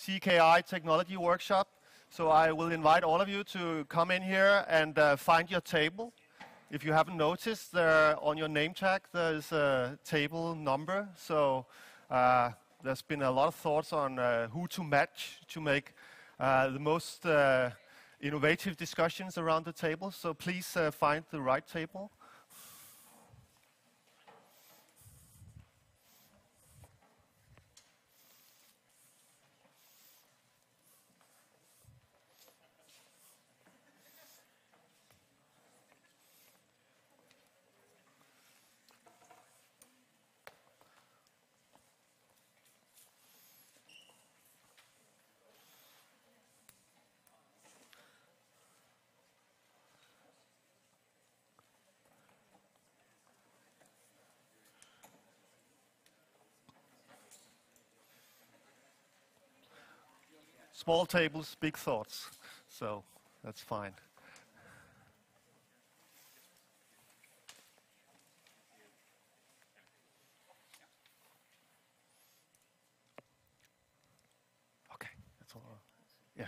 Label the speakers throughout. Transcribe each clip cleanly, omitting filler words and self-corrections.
Speaker 1: CKI Technology Workshop. So I will invite all of you to come in here and find your table. If you haven't noticed, there on your name tag there's a table number. So there's been a lot of thoughts on who to match to make the most innovative discussions around the table. So please find the right table. Small tables, big thoughts. So that's fine. Okay, that's all. Yeah.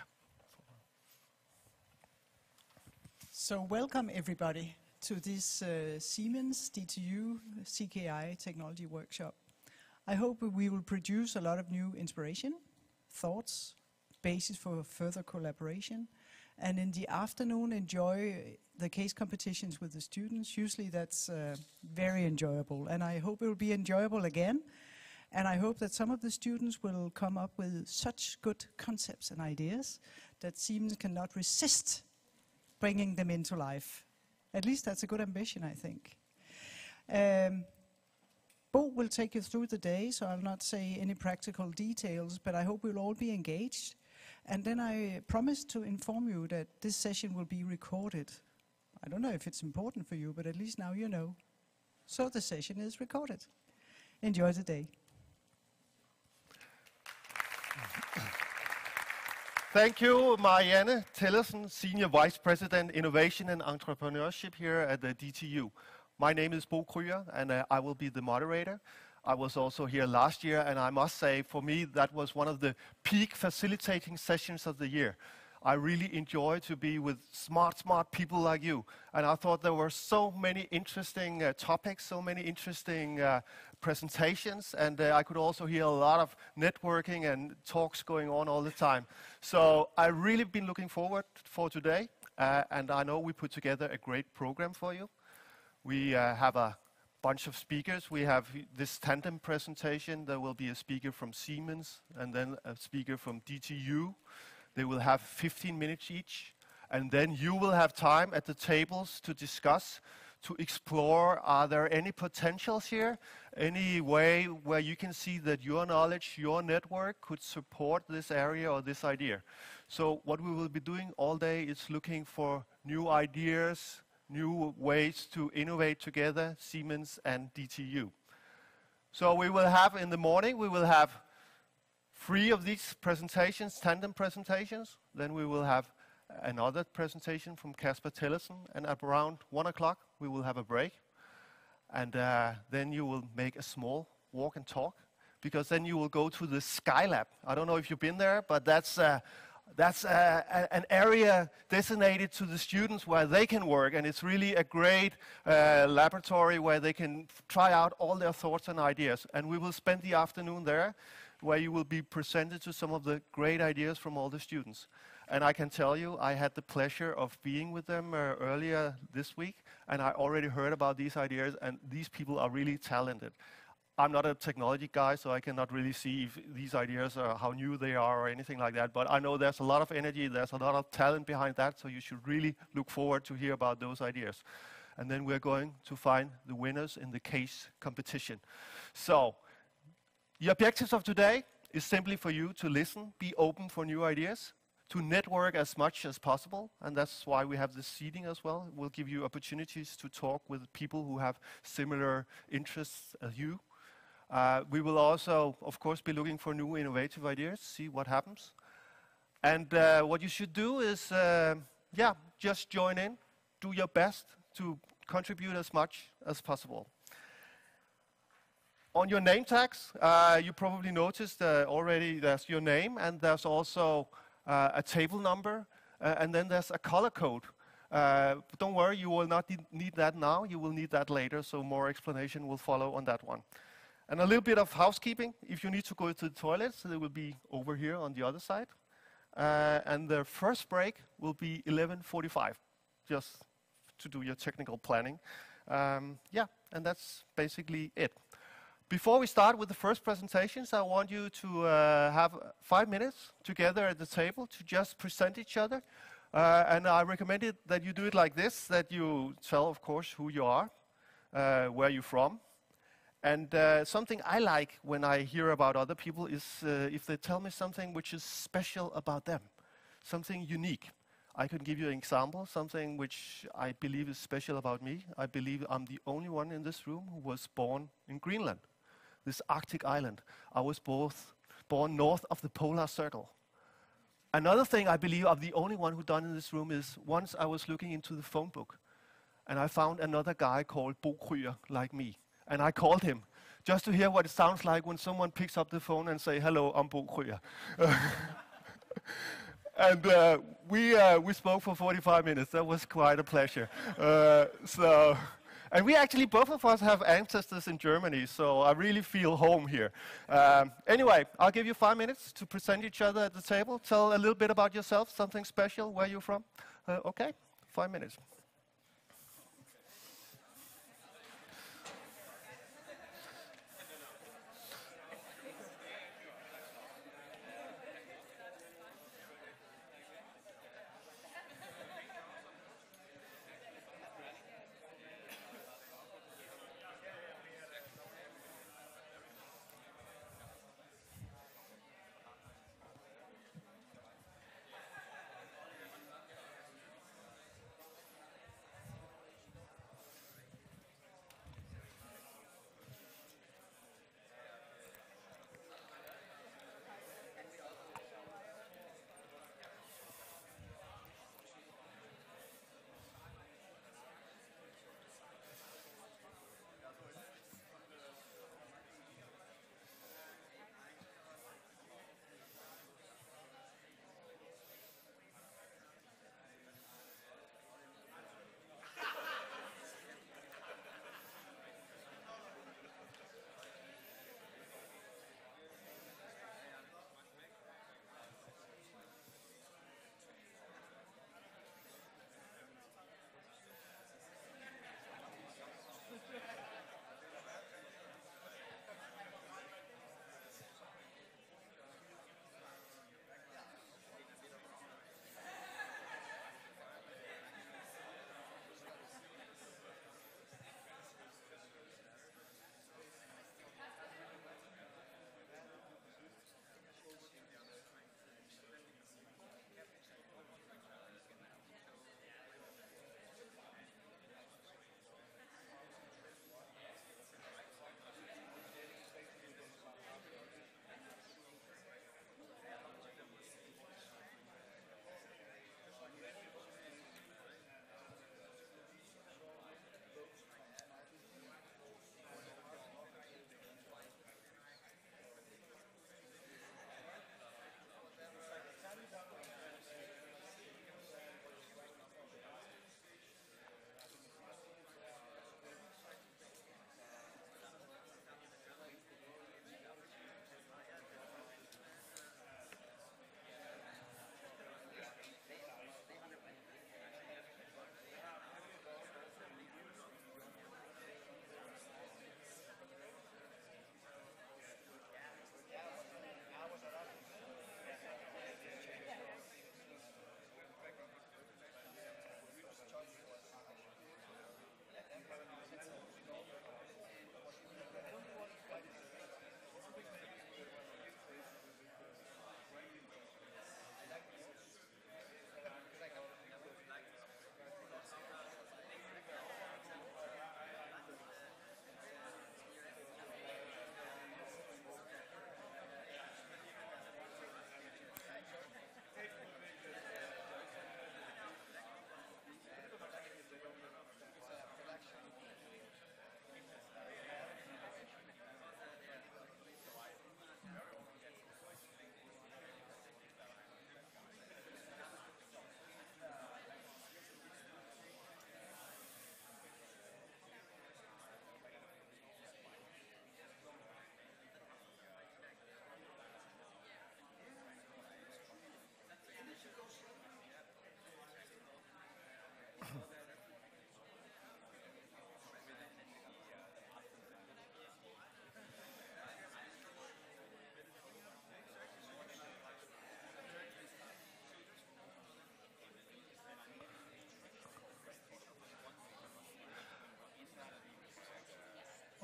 Speaker 2: So welcome everybody to this Siemens DTU CKI Technology Workshop. I hope we will produce a lot of new inspiration, thoughts, basis for further collaboration, and in the afternoon enjoy the case competitions with the students. Usually that's very enjoyable, and I hope it will be enjoyable again, and I hope that some of the students will come up with such good concepts and ideas that Siemens cannot resist bringing them into life. At least that's a good ambition, I think. Bo will take you through the day, so I'll not say any practical details, but I hope we'll all be engaged. And then I promise to inform you that this session will be recorded. I don't know if it's important for you, but at least now you know. So the session is recorded. Enjoy the day.
Speaker 1: Thank you, Marianne Tellesen, Senior Vice President, Innovation and Entrepreneurship here at the DTU. My name is Bo Krüger, and I will be the moderator. I was also here last year, and I must say, for me, that was one of the peak facilitating sessions of the year. I really enjoy to be with smart people like you. And I thought there were so many interesting topics, so many interesting presentations, and I could also hear a lot of networking and talks going on all the time. So I've really been looking forward for today, and I know we put together a great program for you. We have a bunch of speakers. We have this tandem presentation. There will be a speaker from Siemens and then a speaker from DTU. They will have 15 minutes each. And then you will have time at the tables to discuss, to explore, are there any potentials here? Any way where you can see that your knowledge, your network could support this area or this idea? So what we will be doing all day is looking for new ideas, new ways to innovate together, Siemens and DTU. So we will have, in the morning, we will have 3 of these presentations, tandem presentations. Then we will have another presentation from Kasper Tellesen, and at around 1 o'clock we will have a break. And then you will make a small walk and talk, because then you will go to the Skylab. I don't know if you've been there, but that's an area designated to the students where they can work, and it's really a great laboratory where they can try out all their thoughts and ideas. And we will spend the afternoon there, where you will be presented to some of the great ideas from all the students. And I can tell you, I had the pleasure of being with them earlier this week, and I already heard about these ideas, and these people are really talented. I'm not a technology guy, so I cannot really see if these ideas are how new they are or anything like that, but I know there's a lot of energy, there's a lot of talent behind that, so you should really look forward to hear about those ideas. And then we're going to find the winners in the case competition. So, the objectives of today is simply for you to listen, be open for new ideas, to network as much as possible, and that's why we have this seating as well. We'll give you opportunities to talk with people who have similar interests as you. We will also, of course, be looking for new innovative ideas, see what happens. And what you should do is, just join in, do your best to contribute as much as possible. On your name tags, you probably noticed already there's your name, and there's also a table number, and then there's a color code. But don't worry, you will not need that now. You will need that later, so more explanation will follow on that one. And a little bit of housekeeping. If you need to go to the toilets, they will be over here on the other side. And the first break will be 11:45, just to do your technical planning. Yeah, and that's basically it. Before we start with the first presentations, I want you to have 5 minutes together at the table to just present each other. And I recommend it that you do it like this, that you tell, of course, who you are, where you're from. And something I like when I hear about other people is if they tell me something which is special about them, something unique. I can give you an example, something which I believe is special about me. I believe I'm the only one in this room who was born in Greenland, this Arctic island. I was born north of the polar circle. Another thing I believe I'm the only one who done in this room is once I was looking into the phone book and I found another guy called Bo Krüger, like me. And I called him just to hear what it sounds like when someone picks up the phone and say, "Hello, I'm Bo Krüger." And we spoke for 45 minutes. That was quite a pleasure. And we actually, both of us have ancestors in Germany, so I really feel home here. Anyway, I'll give you 5 minutes to present each other at the table. Tell a little bit about yourself, something special, where you're from. Okay, 5 minutes.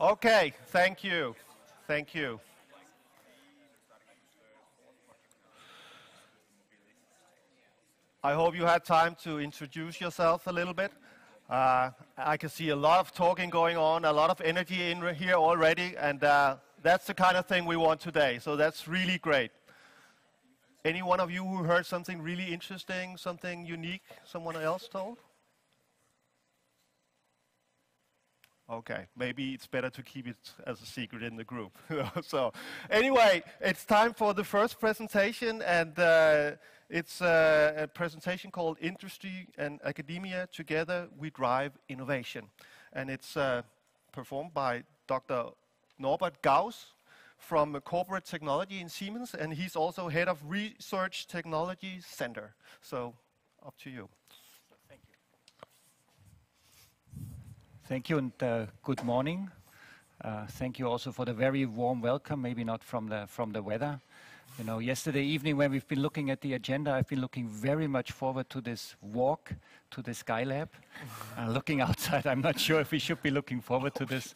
Speaker 1: Okay, thank you. Thank you. I hope you had time to introduce yourself a little bit. I can see a lot of talking going on, a lot of energy in here already, and that's the kind of thing we want today, so that's really great. Any one of you who heard something really interesting, something unique someone else told? Okay, maybe it's better to keep it as a secret in the group. So anyway, it's time for the first presentation, and it's a presentation called Industry and Academia Together We Drive Innovation. And it's performed by Dr. Norbert Gauss from Corporate Technology in Siemens, and he's also head of Research Technology Center. So up to you.
Speaker 3: Thank you and good morning. Thank you also for the very warm welcome, maybe not from the weather. You know, yesterday evening when we've been looking at the agenda, I've been looking very much forward to this walk to the Skylab. Looking outside, I'm not sure if we should be looking forward to this,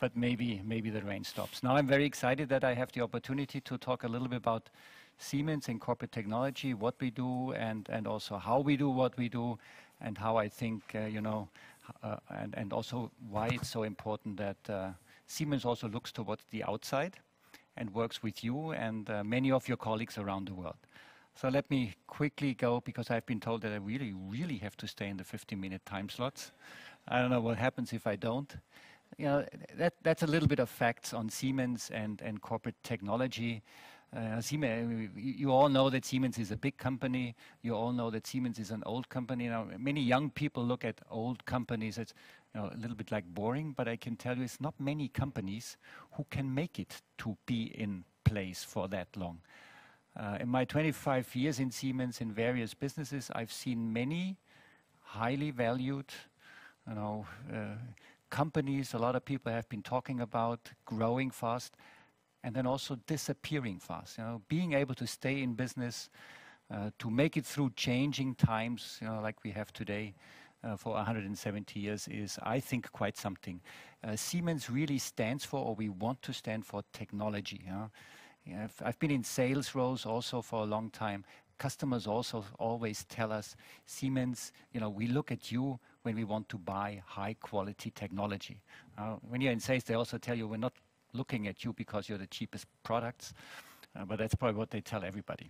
Speaker 3: but maybe the rain stops. Now I'm very excited that I have the opportunity to talk a little bit about Siemens and corporate technology, what we do, and also how we do what we do, and how I think, and also why it's so important that Siemens also looks towards the outside and works with you and many of your colleagues around the world. So let me quickly go, because I've been told that I really have to stay in the 15-minute time slots. I don't know what happens if I don't. You know, that's a little bit of facts on Siemens and corporate technology. Siemens, you all know that Siemens is a big company. You all know that Siemens is an old company. Now, many young people look at old companies as a little bit like boring, but I can tell you it's not many companies who can make it to be in place for that long. In my 25 years in Siemens in various businesses, I've seen many highly valued, companies. A lot of people have been talking about growing fast, and then also disappearing fast. You know, being able to stay in business, to make it through changing times, like we have today for 170 years is, I think, quite something. Siemens really stands for, or we want to stand for, technology. I've been in sales roles also for a long time. Customers also always tell us, Siemens, we look at you when we want to buy high quality technology. When you're in sales, they also tell you, we're not looking at you because you're the cheapest products, but that's probably what they tell everybody.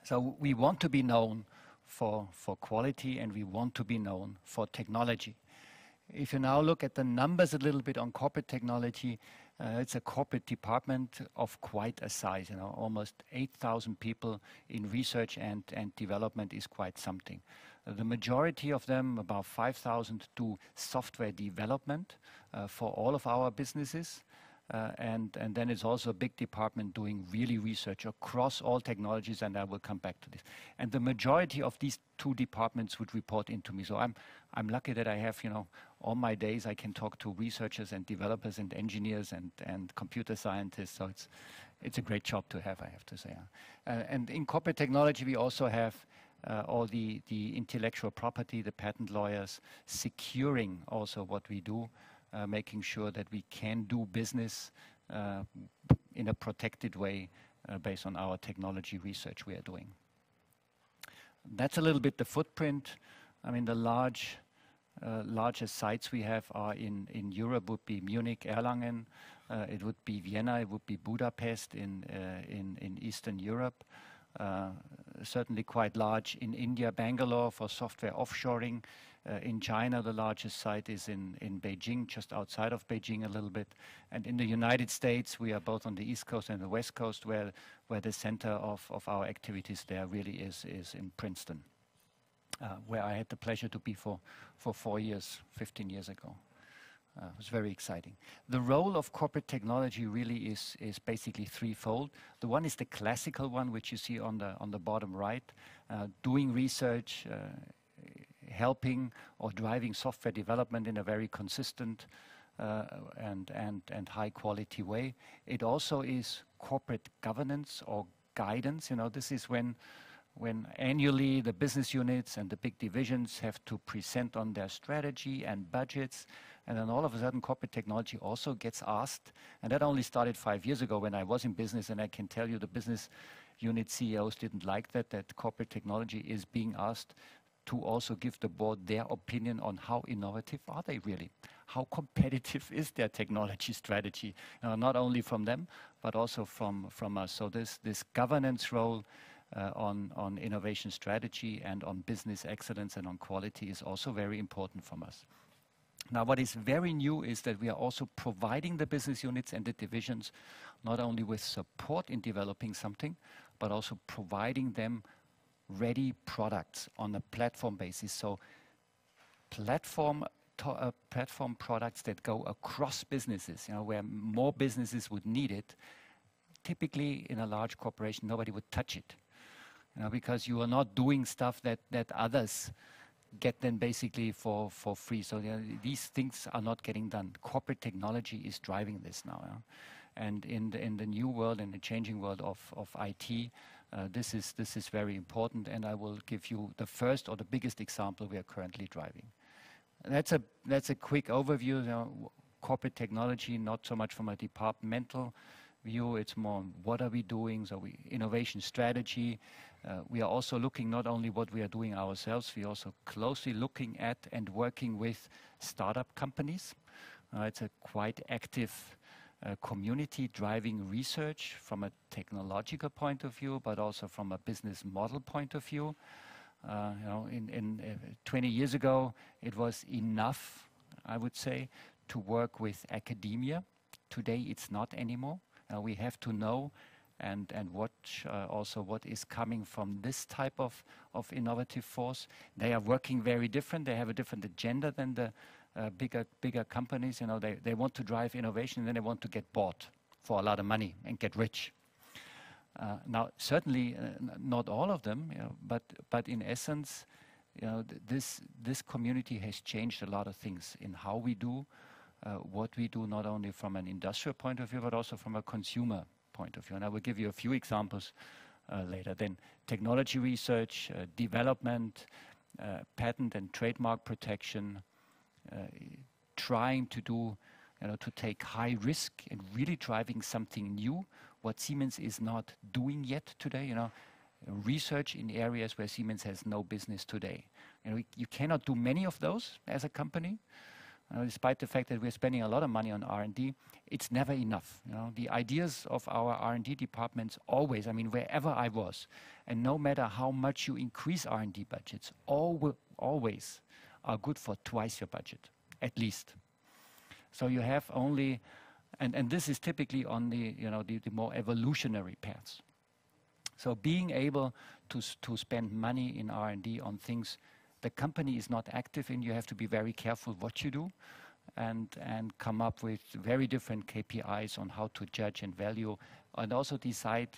Speaker 3: So we want to be known for quality, and we want to be known for technology. If you now look at the numbers a little bit on corporate technology, it's a corporate department of quite a size. Almost 8,000 people in research and development is quite something. The majority of them, about 5,000, do software development for all of our businesses. And then it's also a big department doing really research across all technologies, and I will come back to this. And the majority of these two departments would report into me. So I'm lucky that I have, all my days I can talk to researchers and developers and engineers and computer scientists. So it's a great job to have, I have to say. And in corporate technology, we also have all the intellectual property, the patent lawyers, securing also what we do. Making sure that we can do business in a protected way based on our technology research we are doing. That's a little bit the footprint. I mean, the largest sites we have are in Europe would be Munich, Erlangen, it would be Vienna, it would be Budapest in Eastern Europe. Certainly quite large in India, Bangalore for software offshoring. In China, the largest site is in Beijing, just outside of Beijing a little bit. And in the United States, we are both on the East Coast and the West Coast, where the center of our activities there really is in Princeton, where I had the pleasure to be for 4 years, 15 years ago. It was very exciting. The role of corporate technology really is basically threefold. The one is the classical one, which you see on the bottom right, doing research, helping or driving software development in a very consistent and high quality way. It also is corporate governance or guidance. This is when annually the business units and the big divisions have to present on their strategy and budgets, And then all of a sudden, corporate technology also gets asked. And that only started 5 years ago when I was in business. And I can tell you the business unit CEOs didn't like that corporate technology is being asked to also give the board their opinion on how innovative are they really? How competitive is their technology strategy? Not only from them, but also from us. So this governance role on innovation strategy and on business excellence and on quality is also very important from us. Now, what is very new is that we are also providing the business units and the divisions not only with support in developing something, but also providing them ready products on a platform basis. So platform products that go across businesses, where more businesses would need it. Typically, in a large corporation, nobody would touch it, because you are not doing stuff that others get then basically for free. So these things are not getting done. Corporate technology is driving this now. And in the new world, in the changing world of IT, this is very important, and I will give you the first or the biggest example we are currently driving. That's a quick overview. Corporate technology, not so much from a departmental view, it's more what are we doing, so innovation strategy. We are also looking not only what we are doing ourselves, we are also closely looking at and working with startup companies. It's a quite active community driving research from a technological point of view, but also from a business model point of view. 20 years ago, it was enough, I would say, to work with academia. Today, it's not anymore. We have to know and watch also what is coming from this type of innovative force. They are working very different. They have a different agenda than the bigger companies. They want to drive innovation, and then they want to get bought for a lot of money and get rich. Now, certainly not all of them, but in essence, this community has changed a lot of things in how we do what we do, not only from an industrial point of view, but also from a consumer point of view. And I will give you a few examples later. Then technology research, development, patent and trademark protection, trying to do, to take high risk and really driving something new, what Siemens is not doing yet today, research in areas where Siemens has no business today. You cannot do many of those as a company. Despite the fact that we're spending a lot of money on R&D, it's never enough. The ideas of our R&D departments always, wherever I was, and no matter how much you increase R&D budgets, always are good for twice your budget, at least. So you have only, and this is typically on the more evolutionary paths. So being able to spend money in R&D on things the company is not active in, you have to be very careful what you do and come up with very different KPIs on how to judge and value, and also decide,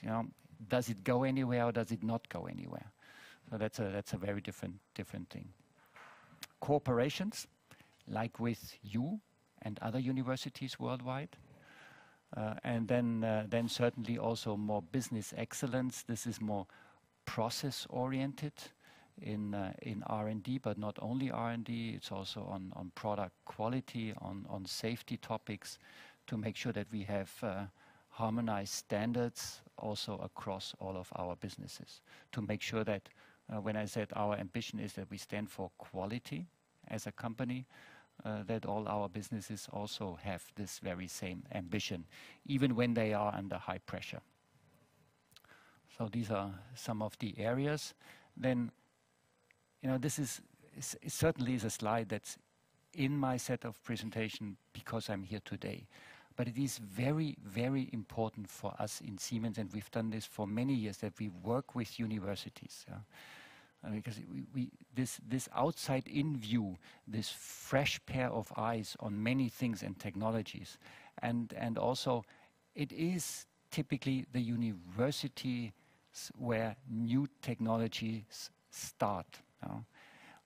Speaker 3: does it go anywhere or does it not go anywhere? So that's a very different thing. Corporations, like with you and other universities worldwide, and then certainly also more business excellence. This is more process oriented in R&D, but not only R&D, it's also on product quality, on safety topics, to make sure that we have harmonized standards also across all of our businesses, to make sure that when I said our ambition is that we stand for quality as a company, that all our businesses also have this very same ambition, even when they are under high pressure. So these are some of the areas. Then this is certainly is a slide that's in my set of presentation because I'm here today. But it is very, very important for us in Siemens, and we've done this for many years, that we work with universities. Because this outside-in view, this fresh pair of eyes on many things and technologies, and also it is typically the universities where new technologies start.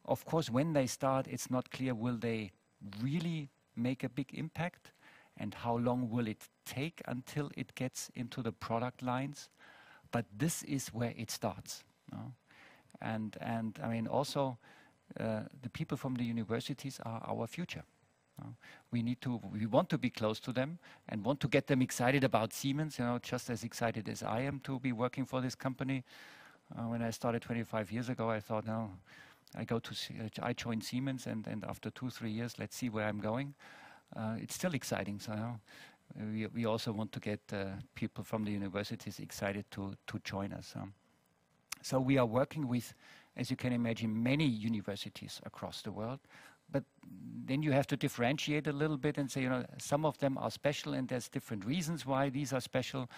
Speaker 3: Of course, when they start, it's not clear, will they really make a big impact, and how long will it take until it gets into the product lines? But this is where it starts. And also, the people from the universities are our future. We want to be close to them and want to get them excited about Siemens, just as excited as I am to be working for this company. When I started 25 years ago, I thought, no, I joined Siemens, and after 2-3 years, let's see where I'm going. It's still exciting, so we also want to get people from the universities excited to join us. So we are working with, as you can imagine, many universities across the world. But then you have to differentiate a little bit and say, some of them are special, and there's different reasons why these are special,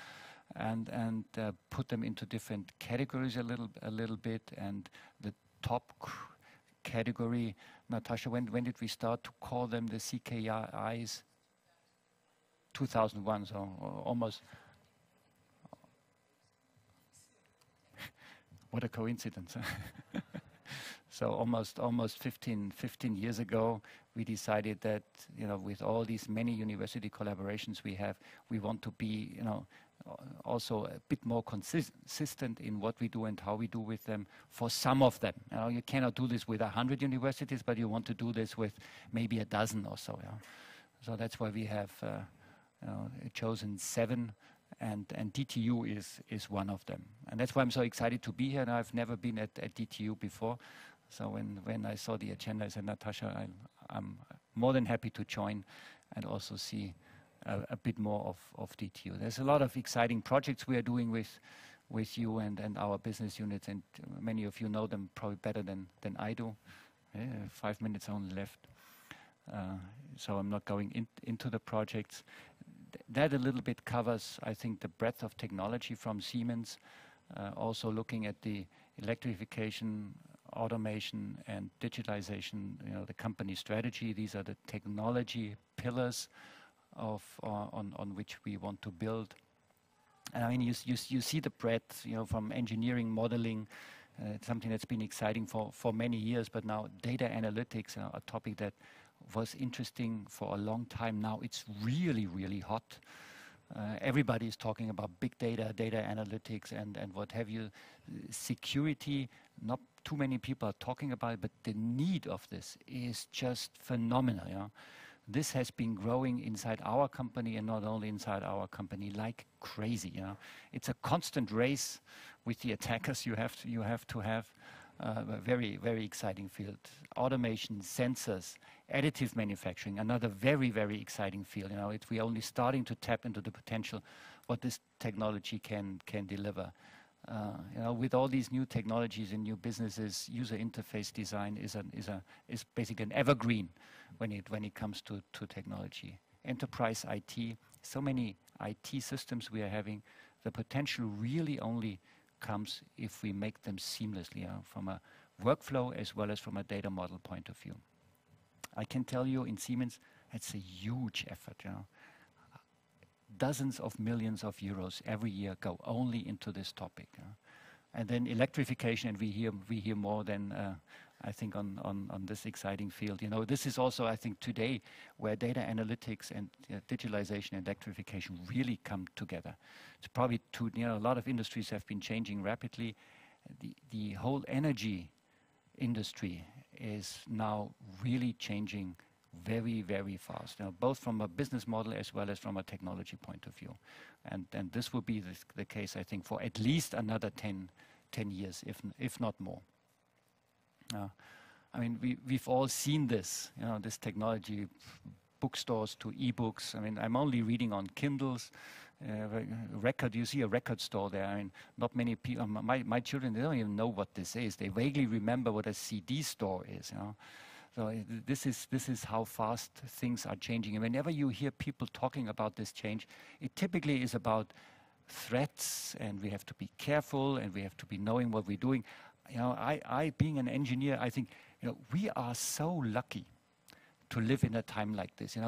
Speaker 3: and put them into different categories a little bit. And the top category, Natasha, when did we start to call them the CKIs? 2001, so almost. What a coincidence. So almost 15 years ago, we decided that, with all these many university collaborations we have, we want to be, also a bit more consistent in what we do and how we do with them for some of them. You cannot do this with 100 universities, but you want to do this with maybe a dozen or so. So that's why we have chosen 7. And DTU is one of them. And that's why I'm so excited to be here. And I've never been at DTU before. So when I saw the agenda, I said, Natasha, I'm more than happy to join and also see a bit more of DTU. There's a lot of exciting projects we are doing with you and our business units. And many of you know them probably better than I do. 5 minutes only left. So I'm not going into the projects. That a little bit covers, I think, the breadth of technology from Siemens, also looking at the electrification, automation, and digitalization, the company strategy. These are the technology pillars on which we want to build. And I mean, you see the breadth, from engineering, modeling, something that's been exciting for many years, but now data analytics, a topic that was interesting for a long time. Now it's really, really hot. Everybody is talking about big data, data analytics, and what have you. Security, not too many people are talking about it, but the need of this is just phenomenal. This has been growing inside our company, and not only inside our company, like crazy. It's a constant race with the attackers you have to have. A very, very exciting field. Automation, sensors, additive manufacturing, another very, very exciting field. We're only starting to tap into the potential what this technology can deliver. With all these new technologies and new businesses, user interface design is basically an evergreen when it comes to technology. Enterprise IT, so many IT systems we are having. The potential really only comes if we make them seamlessly, from a workflow as well as from a data model point of view. I can tell you in Siemens, it's a huge effort. Dozens of millions of euros every year go only into this topic. And then electrification, and we hear more than I think on this exciting field. This is also, I think, today where data analytics and digitalization and electrification really come together. It's probably a lot of industries have been changing rapidly. The whole energy industry is now really changing very, very fast, both from a business model as well as from a technology point of view. And this will be the case, I think, for at least another 10 years, if not more. I mean, we've all seen this, this technology, bookstores to e-books. I mean, I'm only reading on Kindles. You see a record store there. I mean, not many people, my children, they don't even know what this is. They vaguely remember what a CD store is. So this is how fast things are changing. And whenever you hear people talking about this change, it typically is about threats, and we have to be careful, and we have to be knowing what we're doing. I being an engineer, I think, we are so lucky to live in a time like this.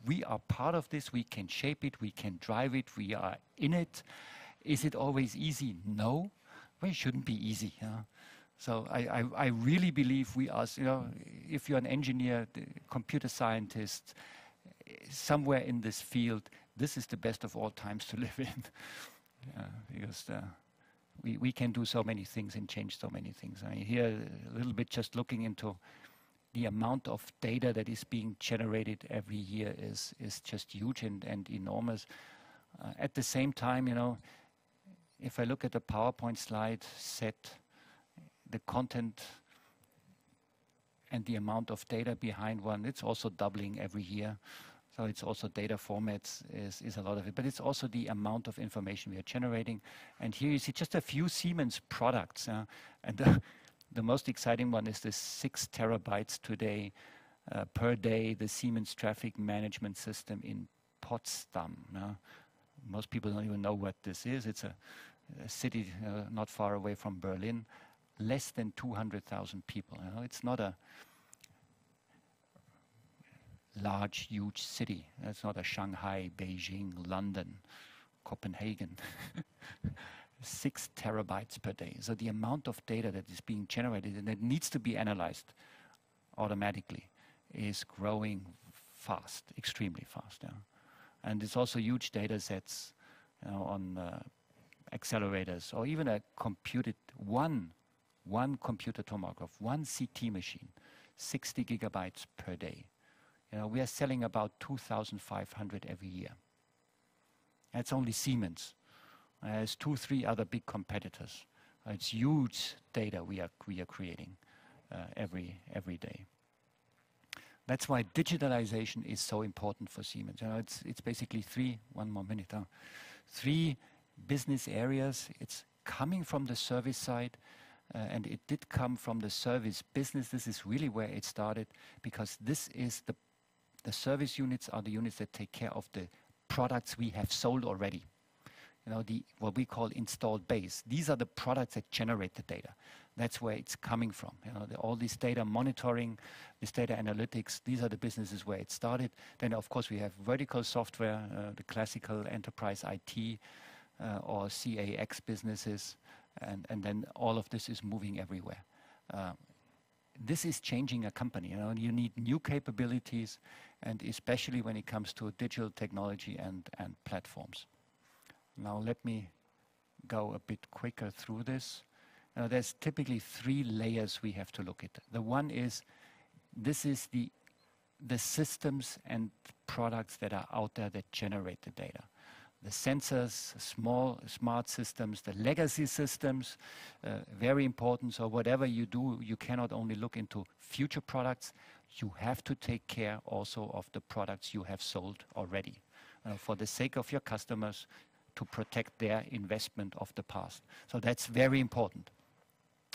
Speaker 3: We are part of this. We can shape it. We can drive it. We are in it. Is it always easy? No. Well, it shouldn't be easy. So I really believe we are, if you're an engineer, computer scientist, somewhere in this field, this is the best of all times to live in. Because we can do so many things and change so many things. I mean, here a little bit just looking into the amount of data that is being generated every year is just huge and enormous. At the same time, you know, if I look at the PowerPoint slide set, the content and the amount of data behind one, it's also doubling every year. So it's also data formats is a lot of it, but it's also the amount of information we are generating. And here you see just a few Siemens products. And the most exciting one is the 6 terabytes today per day, the Siemens traffic management system in Potsdam. Most people don't even know what this is. It's a city not far away from Berlin, less than 200,000 people. You know, it's not a large, huge city. It's not a Shanghai, Beijing, London, Copenhagen. 6 terabytes per day. So the amount of data that is being generated and that needs to be analyzed automatically is growing fast, extremely fast. Yeah. And it's also huge data sets, you know, on accelerators, or even a computed one computer tomograph, one CT machine, 60 gigabytes per day. You know, we are selling about 2,500 every year. That's only Siemens. There's 2-3 other big competitors. It's huge data we are creating every day. That's why digitalization is so important for Siemens. You know, it's basically one more minute. 3 business areas. It's coming from the service side, and it did come from the service business. This is really where it started, because this is the service units are the units that take care of the products we have sold already. You know, what we call installed base. These are the products that generate the data. That's where it's coming from. You know, all this data monitoring, this data analytics, these are the businesses where it started. Then, of course, we have vertical software, the classical enterprise IT or CAX businesses, and then all of this is moving everywhere. This is changing a company. You know, you need new capabilities, and especially when it comes to digital technology and platforms. Now let me go a bit quicker through this. There's typically 3 layers we have to look at. The one is, this is the systems and products that are out there that generate the data. The sensors, smart systems, the legacy systems, very important. So whatever you do, you cannot only look into future products, you have to take care also of the products you have sold already. For the sake of your customers, to protect their investment of the past. So that's very important.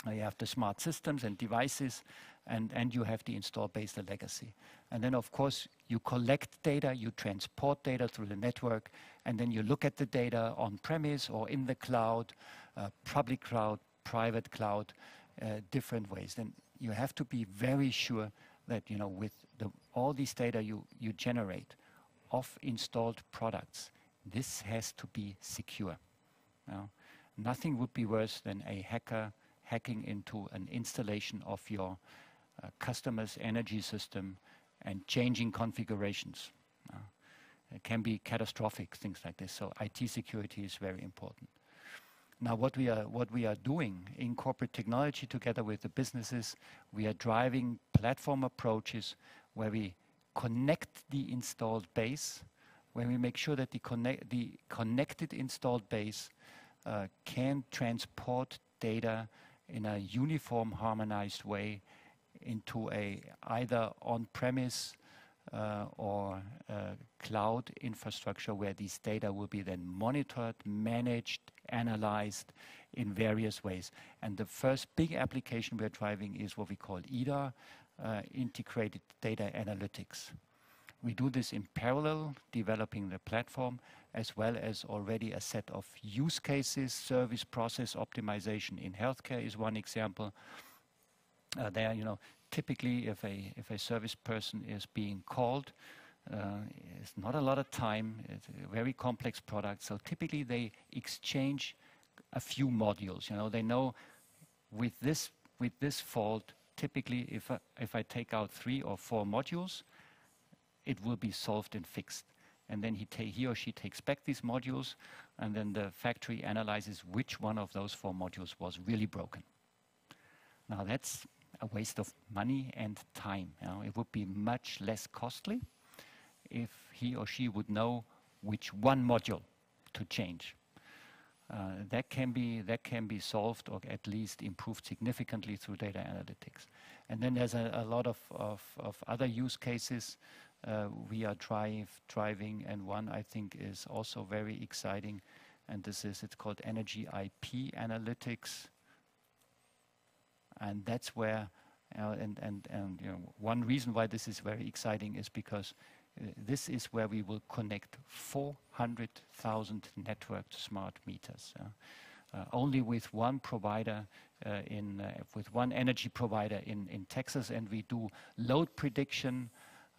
Speaker 3: You have the smart systems and devices, and you have the install base, the legacy. And then, of course, you collect data, you transport data through the network, and then you look at the data on-premise or in the cloud, public cloud, private cloud, different ways. Then you have to be very sure that, you know, with all these data you generate of installed products, this has to be secure. Nothing would be worse than a hacker hacking into an installation of your customer's energy system and changing configurations. It can be catastrophic, things like this. So IT security is very important. Now, what we are doing in corporate technology together with the businesses, we are driving platform approaches where we connect the installed base, where we make sure that the connected installed base can transport data in a uniform, harmonized way into either on-premise or cloud infrastructure, where these data will be then monitored, managed, analyzed in various ways. And the first big application we're driving is what we call IDA, Integrated Data Analytics. We do this in parallel, developing the platform, as well as already a set of use cases. Service process optimization in healthcare is one example. There, you know, typically if a service person is being called, it's not a lot of time. It's a very complex product. So typically they exchange a few modules. You know, they know with this fault, typically if I take out 3 or 4 modules, it will be solved and fixed. And then he or she takes back these modules, and then the factory analyzes which one of those 4 modules was really broken. Now that's a waste of money and time. It would be much less costly if he or she would know which one module to change. That can be solved or at least improved significantly through data analytics. And then there's a lot of other use cases we are driving, and one I think is also very exciting, and it's called energy IP analytics. And that's where, one reason why this is very exciting is because this is where we will connect 400,000 networked smart meters. Only with one provider, with one energy provider in Texas, and we do load prediction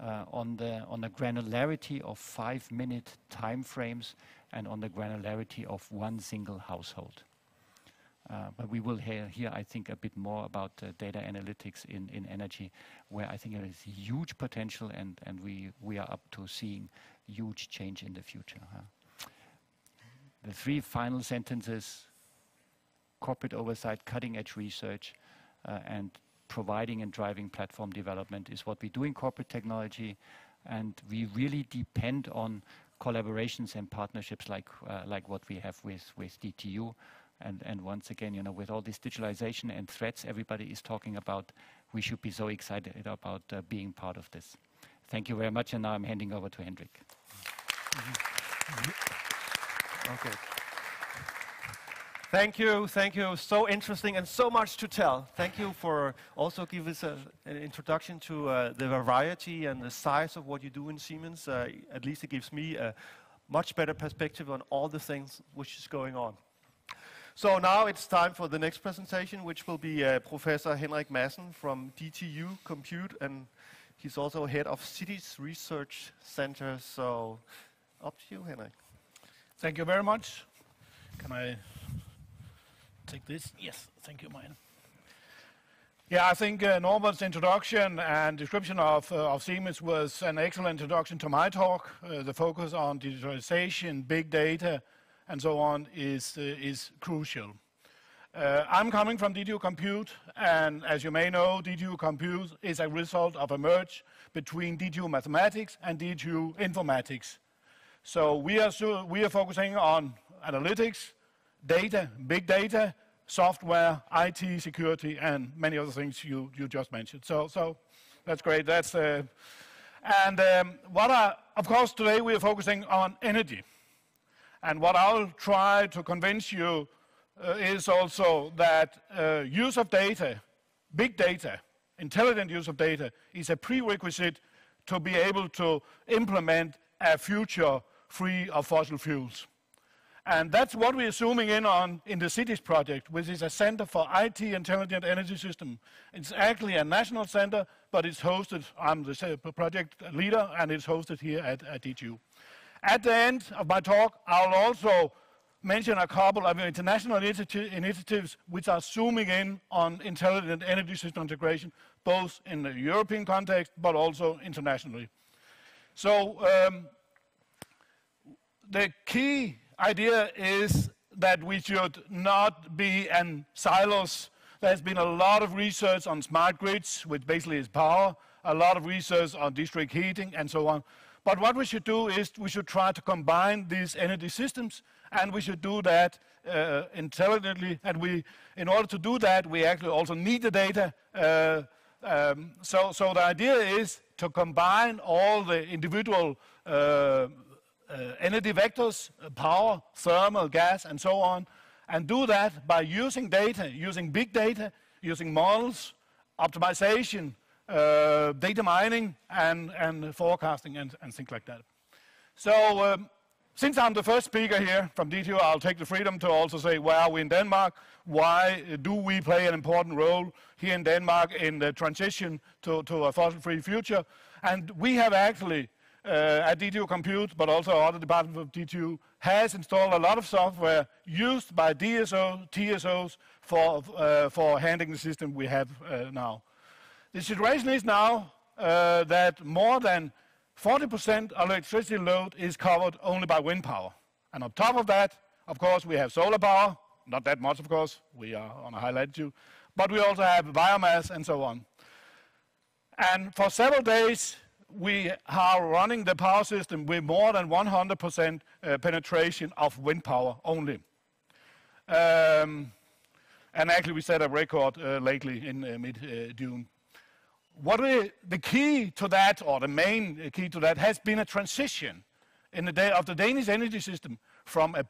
Speaker 3: on the granularity of 5-minute time frames and on the granularity of one single household. But we will hear, I think, a bit more about data analytics in energy, where I think there is huge potential, and we are up to seeing huge change in the future. The 3 final sentences: corporate oversight, cutting-edge research, and providing and driving platform development is what we do in corporate technology, and we really depend on collaborations and partnerships like what we have with DTU. And once again, with all this digitalization and threats everybody is talking about, we should be so excited about being part of this. Thank you very much, and now I'm handing over to Hendrik.
Speaker 1: Okay. Thank you. So interesting and so much to tell. Thank you for also giving us an introduction to the variety and the size of what you do in Siemens. At least it gives me a much better perspective on all the things which is going on. So now it's time for the next presentation, which will be Professor Henrik Madsen from DTU Compute, and he's also head of Cities Research Center. So up to you, Henrik.
Speaker 4: Thank you very much. Can I take this? Yes, thank you, Marianne. Yeah, I think Norbert's introduction and description of Siemens was an excellent introduction to my talk. The focus on digitalization, big data, and so on is crucial. I'm coming from DTU Compute, and as you may know, DTU Compute is a result of a merge between DTU Mathematics and DTU Informatics. So we are focusing on analytics, data, big data, software, IT, security, and many other things you just mentioned. So that's great. Of course, today we are focusing on energy. And what I'll try to convince you is also that use of data, big data, intelligent use of data is a prerequisite to be able to implement a future free of fossil fuels. And that's what we're zooming in on in the Cities project, which is a center for IT intelligent energy system. It's actually a national center, but it's hosted, I'm the project leader, and it's hosted here at DTU. At the end of my talk, I'll also mention a couple of international initiatives which are zooming in on intelligent energy system integration, both in the European context, but also internationally. So the key idea is that we should not be in silos. There's been a lot of research on smart grids, which basically is power, a lot of research on district heating, and so on. But what we should do is we should try to combine these energy systems, and we should do that intelligently. And in order to do that, we actually also need the data. So the idea is to combine all the individual energy vectors, power, thermal, gas, and so on, and do that by using data, using big data, using models, optimization, data mining, and forecasting, and things like that. So since I'm the first speaker here from DTU, I'll take the freedom to also say, where are we in Denmark? Why do we play an important role here in Denmark in the transition to a fossil-free future? And we have actually, at DTU Compute, but also other departments of DTU, has installed a lot of software used by DSO, TSOs for handling the system we have now. The situation is now that more than 40% of electricity load is covered only by wind power. And on top of that, of course, we have solar power, not that much, of course, we are on a high latitude, but we also have biomass and so on. And for several days, we are running the power system with more than 100% penetration of wind power only. And actually, we set a record lately in mid-June. The key to that, or the main key to that, has been a transition in of the Danish energy system from a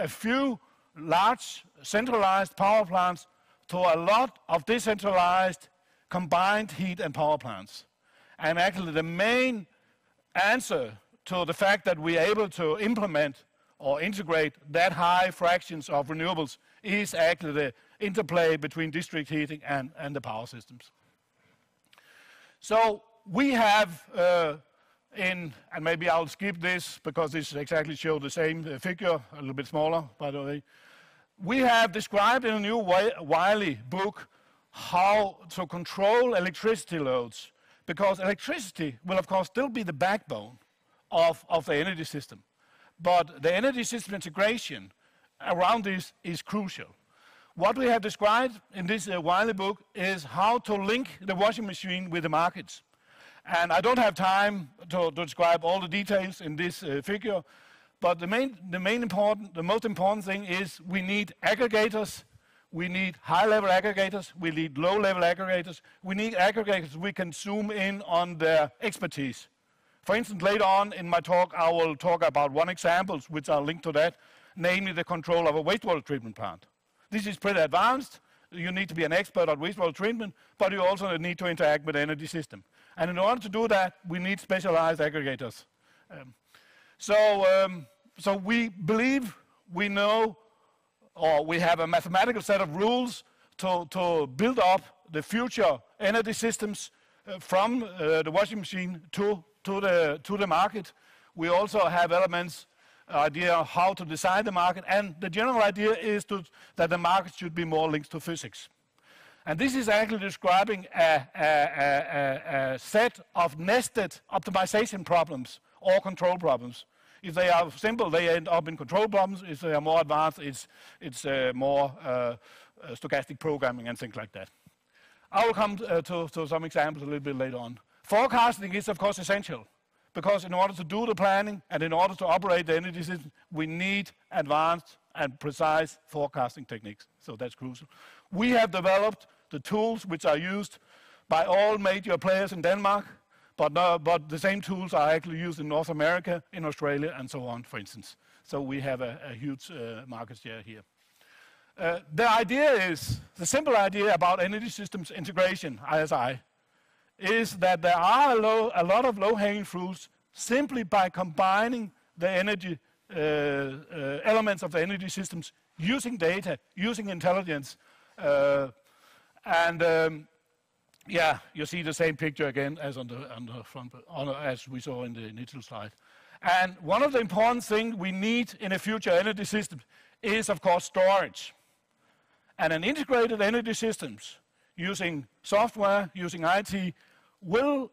Speaker 4: few large centralized power plants to a lot of decentralized combined heat and power plants. And actually the main answer to the fact that we are able to implement or integrate that high fractions of renewables is actually the interplay between district heating and the power systems. So we have and maybe I'll skip this because this exactly shows the same figure, a little bit smaller, by the way. We have described in a new Wiley book how to control electricity loads, because electricity will of course still be the backbone of the energy system. But the energy system integration around this is crucial. What we have described in this Wiley book is how to link the washing machine with the markets. And I don't have time to describe all the details in this figure, but the most important thing is we need aggregators, we need high-level aggregators, we need low-level aggregators, we need aggregators we can zoom in on their expertise. For instance, later on in my talk, I will talk about one example which are linked to that, namely the control of a wastewater treatment plant. This is pretty advanced. You need to be an expert at wastewater treatment, but you also need to interact with the energy system. And in order to do that, we need specialized aggregators. So we believe we know, or we have a mathematical set of rules to build up the future energy systems from the washing machine to the market. We also have elements, idea of how to design the market, and the general idea is that the market should be more linked to physics. And this is actually describing a set of nested optimization problems or control problems. If they are simple, they end up in control problems. If they are more advanced, it's more stochastic programming and things like that. I will come to some examples a little bit later on. Forecasting is, of course, essential, because in order to do the planning and in order to operate the energy system, we need advanced and precise forecasting techniques. So that's crucial. We have developed the tools which are used by all major players in Denmark, but the same tools are actually used in North America, in Australia, and so on, for instance. So we have a huge market share here. The simple idea about energy systems integration, ISI, is that there are a lot of low-hanging fruits simply by combining the energy elements of the energy systems using data, using intelligence. Yeah, you see the same picture again as on the front, as we saw in the initial slide. And one of the important things we need in a future energy system is, of course, storage. And an integrated energy systems using software, using IT, will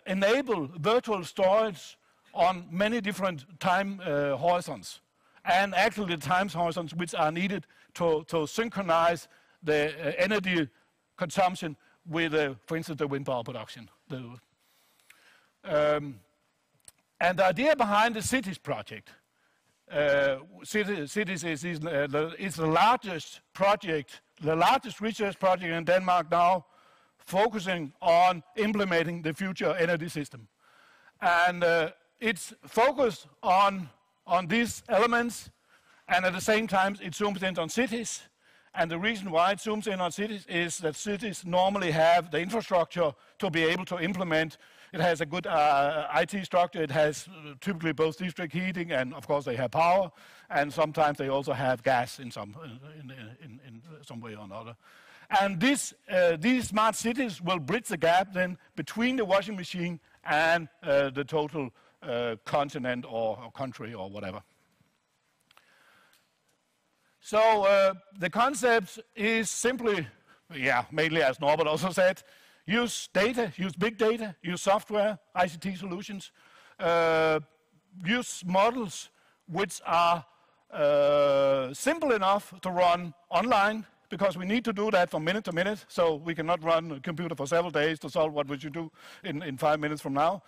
Speaker 4: enable virtual storage on many different time horizons. And actually the time horizons which are needed to synchronize the energy consumption with, for instance, the wind power production. And the idea behind the cities project, cities is the largest project, the largest research project in Denmark now, focusing on implementing the future energy system. And it's focused on these elements, and at the same time it zooms in on cities. And the reason why it zooms in on cities is that cities normally have the infrastructure to be able to implement. It has a good IT structure. It has typically both district heating, and of course they have power, and sometimes they also have gas in some way or another. And these smart cities will bridge the gap then between the washing machine and the total continent or country or whatever. So the concept is simply, mainly as Norbert also said, use data, use big data, use software, ICT solutions, use models which are simple enough to run online, because we need to do that from minute to minute, so we cannot run a computer for several days to solve what we should do in 5 minutes from now.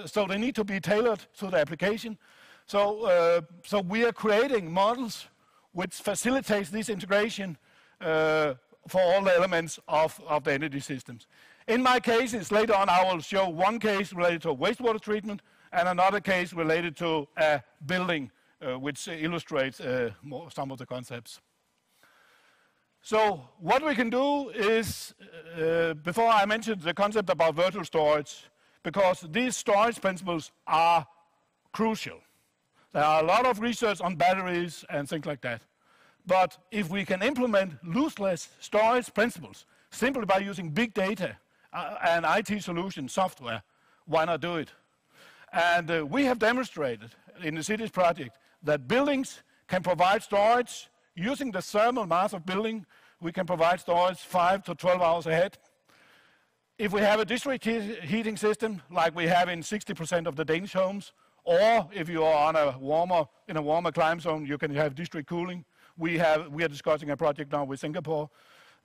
Speaker 4: So they need to be tailored to the application. So we are creating models which facilitates this integration for all the elements of the energy systems. In my cases, later on I will show one case related to wastewater treatment and another case related to a building, which illustrates some of the concepts. So what we can do is, before I mentioned the concept about virtual storage, because these storage principles are crucial. There are a lot of research on batteries and things like that. But if we can implement lossless storage principles simply by using big data and IT solution software, why not do it? And we have demonstrated in the cities project that buildings can provide storage using the thermal mass of building. We can provide storage 5 to 12 hours ahead. If we have a district heating system like we have in 60% of the Danish homes, or if you are in a warmer climate zone, you can have district cooling. We are discussing a project now with Singapore.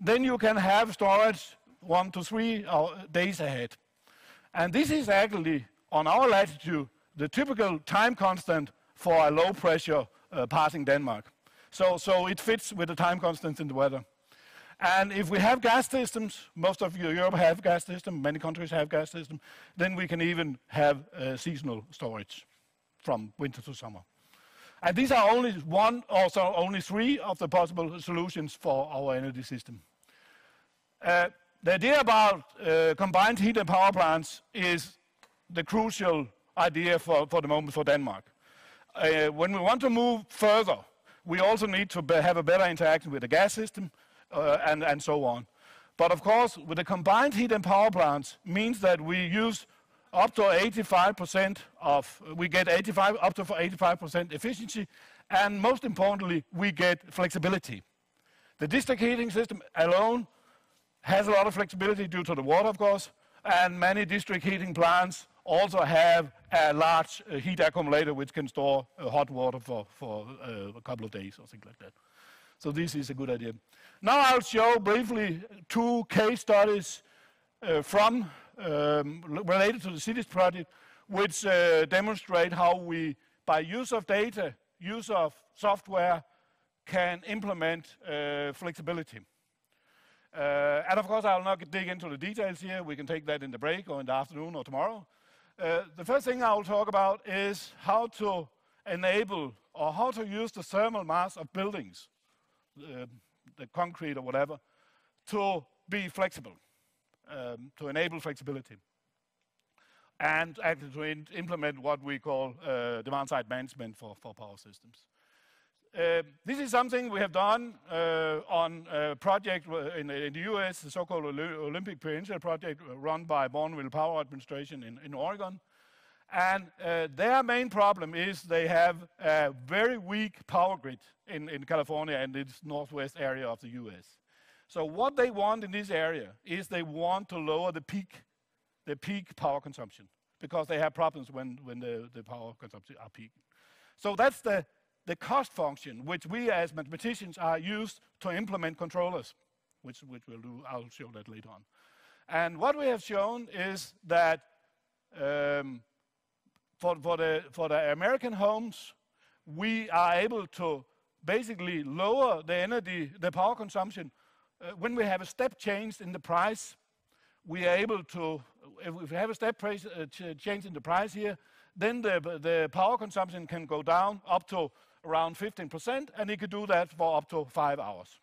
Speaker 4: Then you can have storage 1 to 3 days ahead. And this is actually, on our latitude, the typical time constant for a low pressure passing Denmark. So it fits with the time constants in the weather. And if we have gas systems, most of Europe have gas systems, many countries have gas systems, then we can even have seasonal storage from winter to summer. And these are only 3 of the possible solutions for our energy system. The idea about combined heat and power plants is the crucial idea for the moment for Denmark. When we want to move further, we also need to have a better interaction with the gas system and so on. But of course, with the combined heat and power plants means that we use up to 85% we get up to 85% efficiency, and most importantly, we get flexibility. The district heating system alone has a lot of flexibility due to the water, of course, and many district heating plants also have a large heat accumulator which can store hot water for a couple of days or something like that. So this is a good idea. Now I'll show briefly 2 case studies related to the cities project, which demonstrate how we, by use of data, use of software, can implement flexibility. And of course, I will not dig into the details here. We can take that in the break or in the afternoon or tomorrow. The first thing I will talk about is how to enable or how to use the thermal mass of buildings, the concrete or whatever, to be flexible, to enable flexibility, and actually to implement what we call demand-side management for power systems. This is something we have done on a project in the US, the so-called Olympic Peninsula project run by Bourneville Power Administration in Oregon. And their main problem is they have a very weak power grid in California and its northwest area of the US. So what they want in this area is they want to lower the peak power consumption, because they have problems when the power consumption are peaking. So that's the cost function, which we as mathematicians are used to implement controllers, which we'll do. I'll show that later on. And what we have shown is that for the American homes, we are able to basically lower the power consumption. When we have a step change in the price, we are able to, if we have a step change in the price here, then the power consumption can go down up to around 15%, and it could do that for up to 5 hours.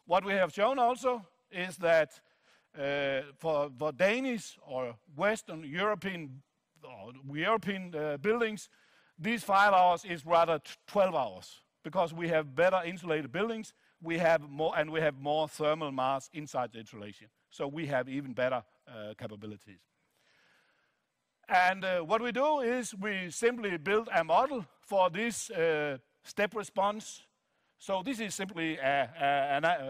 Speaker 4: What we have shown also is that for Danish or Western European buildings, these 5 hours is rather 12 hours, because we have better insulated buildings, we have more thermal mass inside the insulation. So we have even better capabilities. And what we do is we simply build a model for this step response. So this is simply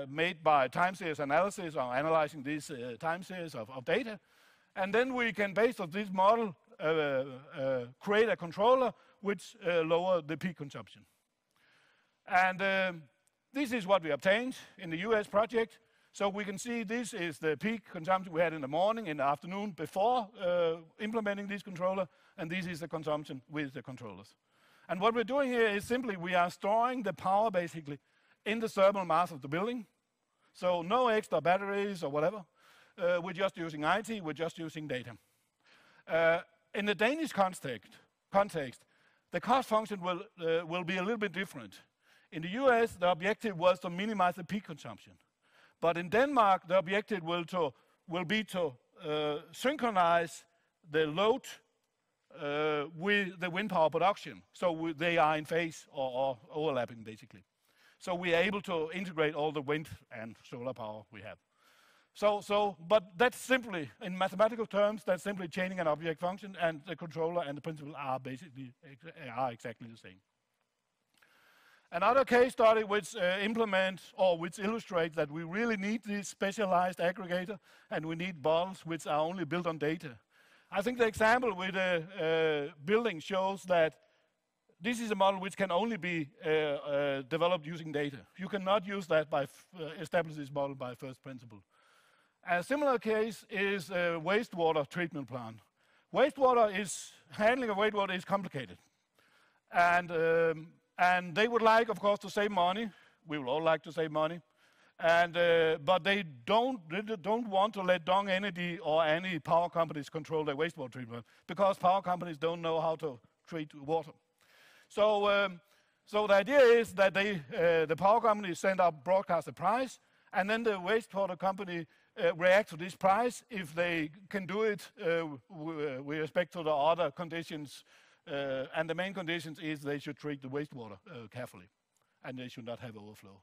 Speaker 4: made by time series analysis, or analyzing these time series of data. And then we can, based on this model, create a controller which lower the peak consumption. And This is what we obtained in the US project. So we can see this is the peak consumption we had in the morning, in the afternoon, before implementing this controller, and this is the consumption with the controllers. And what we're doing here is simply we are storing the power basically in the thermal mass of the building. So no extra batteries or whatever. We're just using IT, we're just using data. In the Danish context, the cost function will be a little bit different. In the US, the objective was to minimize the peak consumption. But in Denmark, the objective will be to synchronize the load with the wind power production. So they are in phase or overlapping, basically. So we are able to integrate all the wind and solar power we have. But that's simply, in mathematical terms, that's simply changing an object function, and the controller and the principle are basically exactly the same. Another case study which which illustrates that we really need this specialized aggregator, and we need models which are only built on data. I think the example with the building shows that this is a model which can only be developed using data. You cannot use that by establish this model by first principle. A similar case is a wastewater treatment plant. Handling of wastewater is complicated. And they would like, of course, to save money. We would all like to save money. But they don't want to let Dong Energy or any power companies control their wastewater treatment, because power companies don't know how to treat water. So the idea is that the power company send up broadcast a price, and then the wastewater company react to this price if they can do it with respect to the other conditions. And the main conditions is they should treat the wastewater carefully, and they should not have overflow.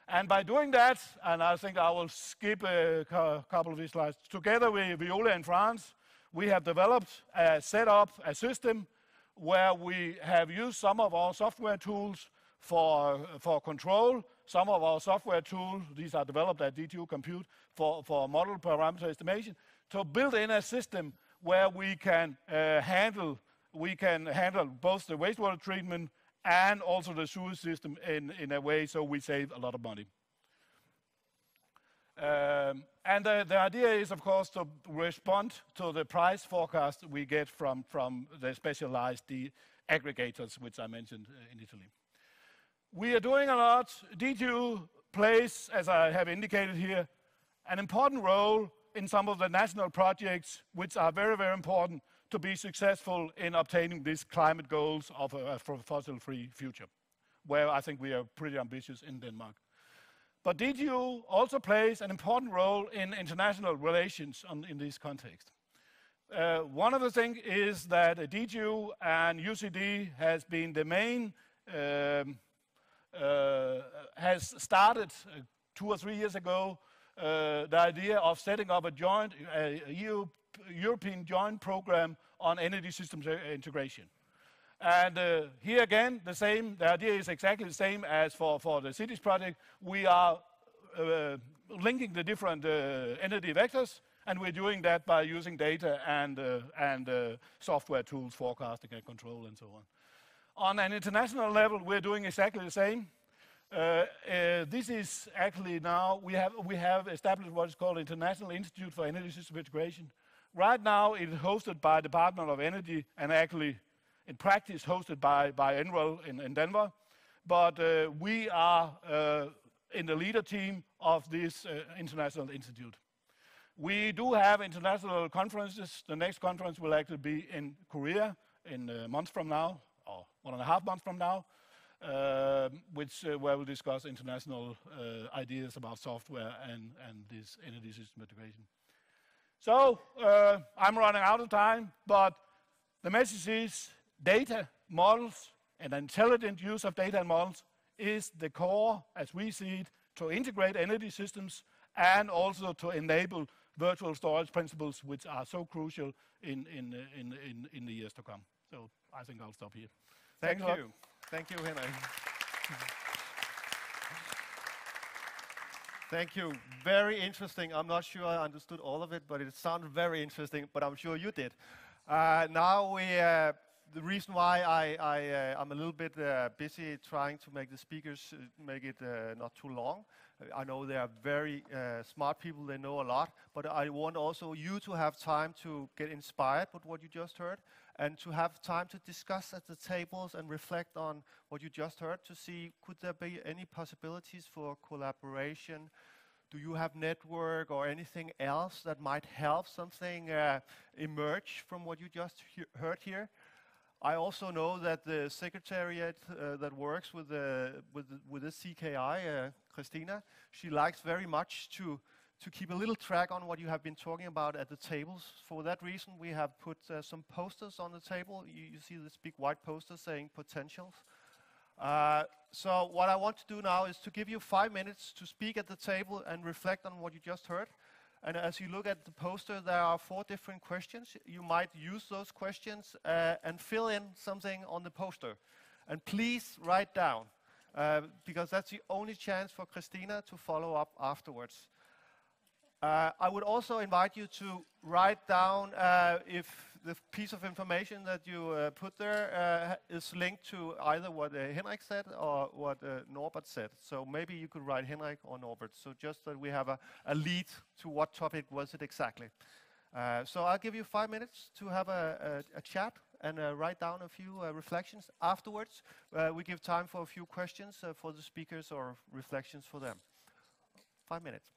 Speaker 4: And by doing that, and I think I will skip a couple of these slides, together with Veolia in France, we have developed set up a system where we have used some of our software tools for control, some of our software tools, these are developed at DTU Compute, for model parameter estimation, to build in a system where we can handle both the wastewater treatment and also the sewage system in a way so we save a lot of money. And the idea is, of course, to respond to the price forecast we get from the specialized aggregators, which I mentioned initially. We are doing a lot. DTU plays, as I have indicated here, an important role in some of the national projects, which are very, very important to be successful in obtaining these climate goals of a fossil-free future, where I think we are pretty ambitious in Denmark. But DTU also plays an important role in international relations in this context. One of the things is that DTU and UCD has been the main, has started 2 or 3 years ago the idea of setting up a joint European joint program on energy systems integration. And here again, the idea is exactly the same as for the cities project. We are linking the different energy vectors, and we're doing that by using data and software tools, forecasting and control and so on. On an international level, we're doing exactly the same. This is actually now, we have established what is called International Institute for Energy System Integration. Right now, it is hosted by Department of Energy, and actually, in practice, hosted by NREL in Denver. But we are in the leader team of this International Institute. We do have international conferences. The next conference will actually be in Korea in a month from now, or 1.5 months from now, where we'll discuss international ideas about software and this energy system integration. So I'm running out of time, but the message is data, models, and intelligent use of data and models is the core, as we see it, to integrate energy systems and also to enable virtual storage principles, which are so crucial in the years to come. So I think I'll stop here.
Speaker 1: Thank you. Thank you, Henrik. Thank you. Very interesting. I'm not sure I understood all of it, but it sounded very interesting, but I'm sure you did. Now the reason why I'm a little bit busy trying to make the speakers make it not too long. I know they are very smart people, they know a lot, but I want also you to have time to get inspired with what you just heard and to have time to discuss at the tables and reflect on what you just heard to see could there be any possibilities for collaboration. Do you have network or anything else that might help something emerge from what you just heard here? I also know that the secretariat that works with the CKI, Christina, she likes very much to keep a little track on what you have been talking about at the tables. For that reason, we have put some posters on the table. You see this big white poster saying potentials. So what I want to do now is to give you 5 minutes to speak at the table and reflect on what you just heard. And as you look at the poster, there are 4 different questions. You might use those questions and fill in something on the poster. And please write down, because that's the only chance for Christina to follow up afterwards. I would also invite you to write down if the piece of information that you put there is linked to either what Henrik said or what Norbert said. So maybe you could write Henrik or Norbert, so just that we have a lead to what topic was it exactly. So I'll give you 5 minutes to have a chat and write down a few reflections. Afterwards, we give time for a few questions for the speakers or reflections for them. 5 minutes.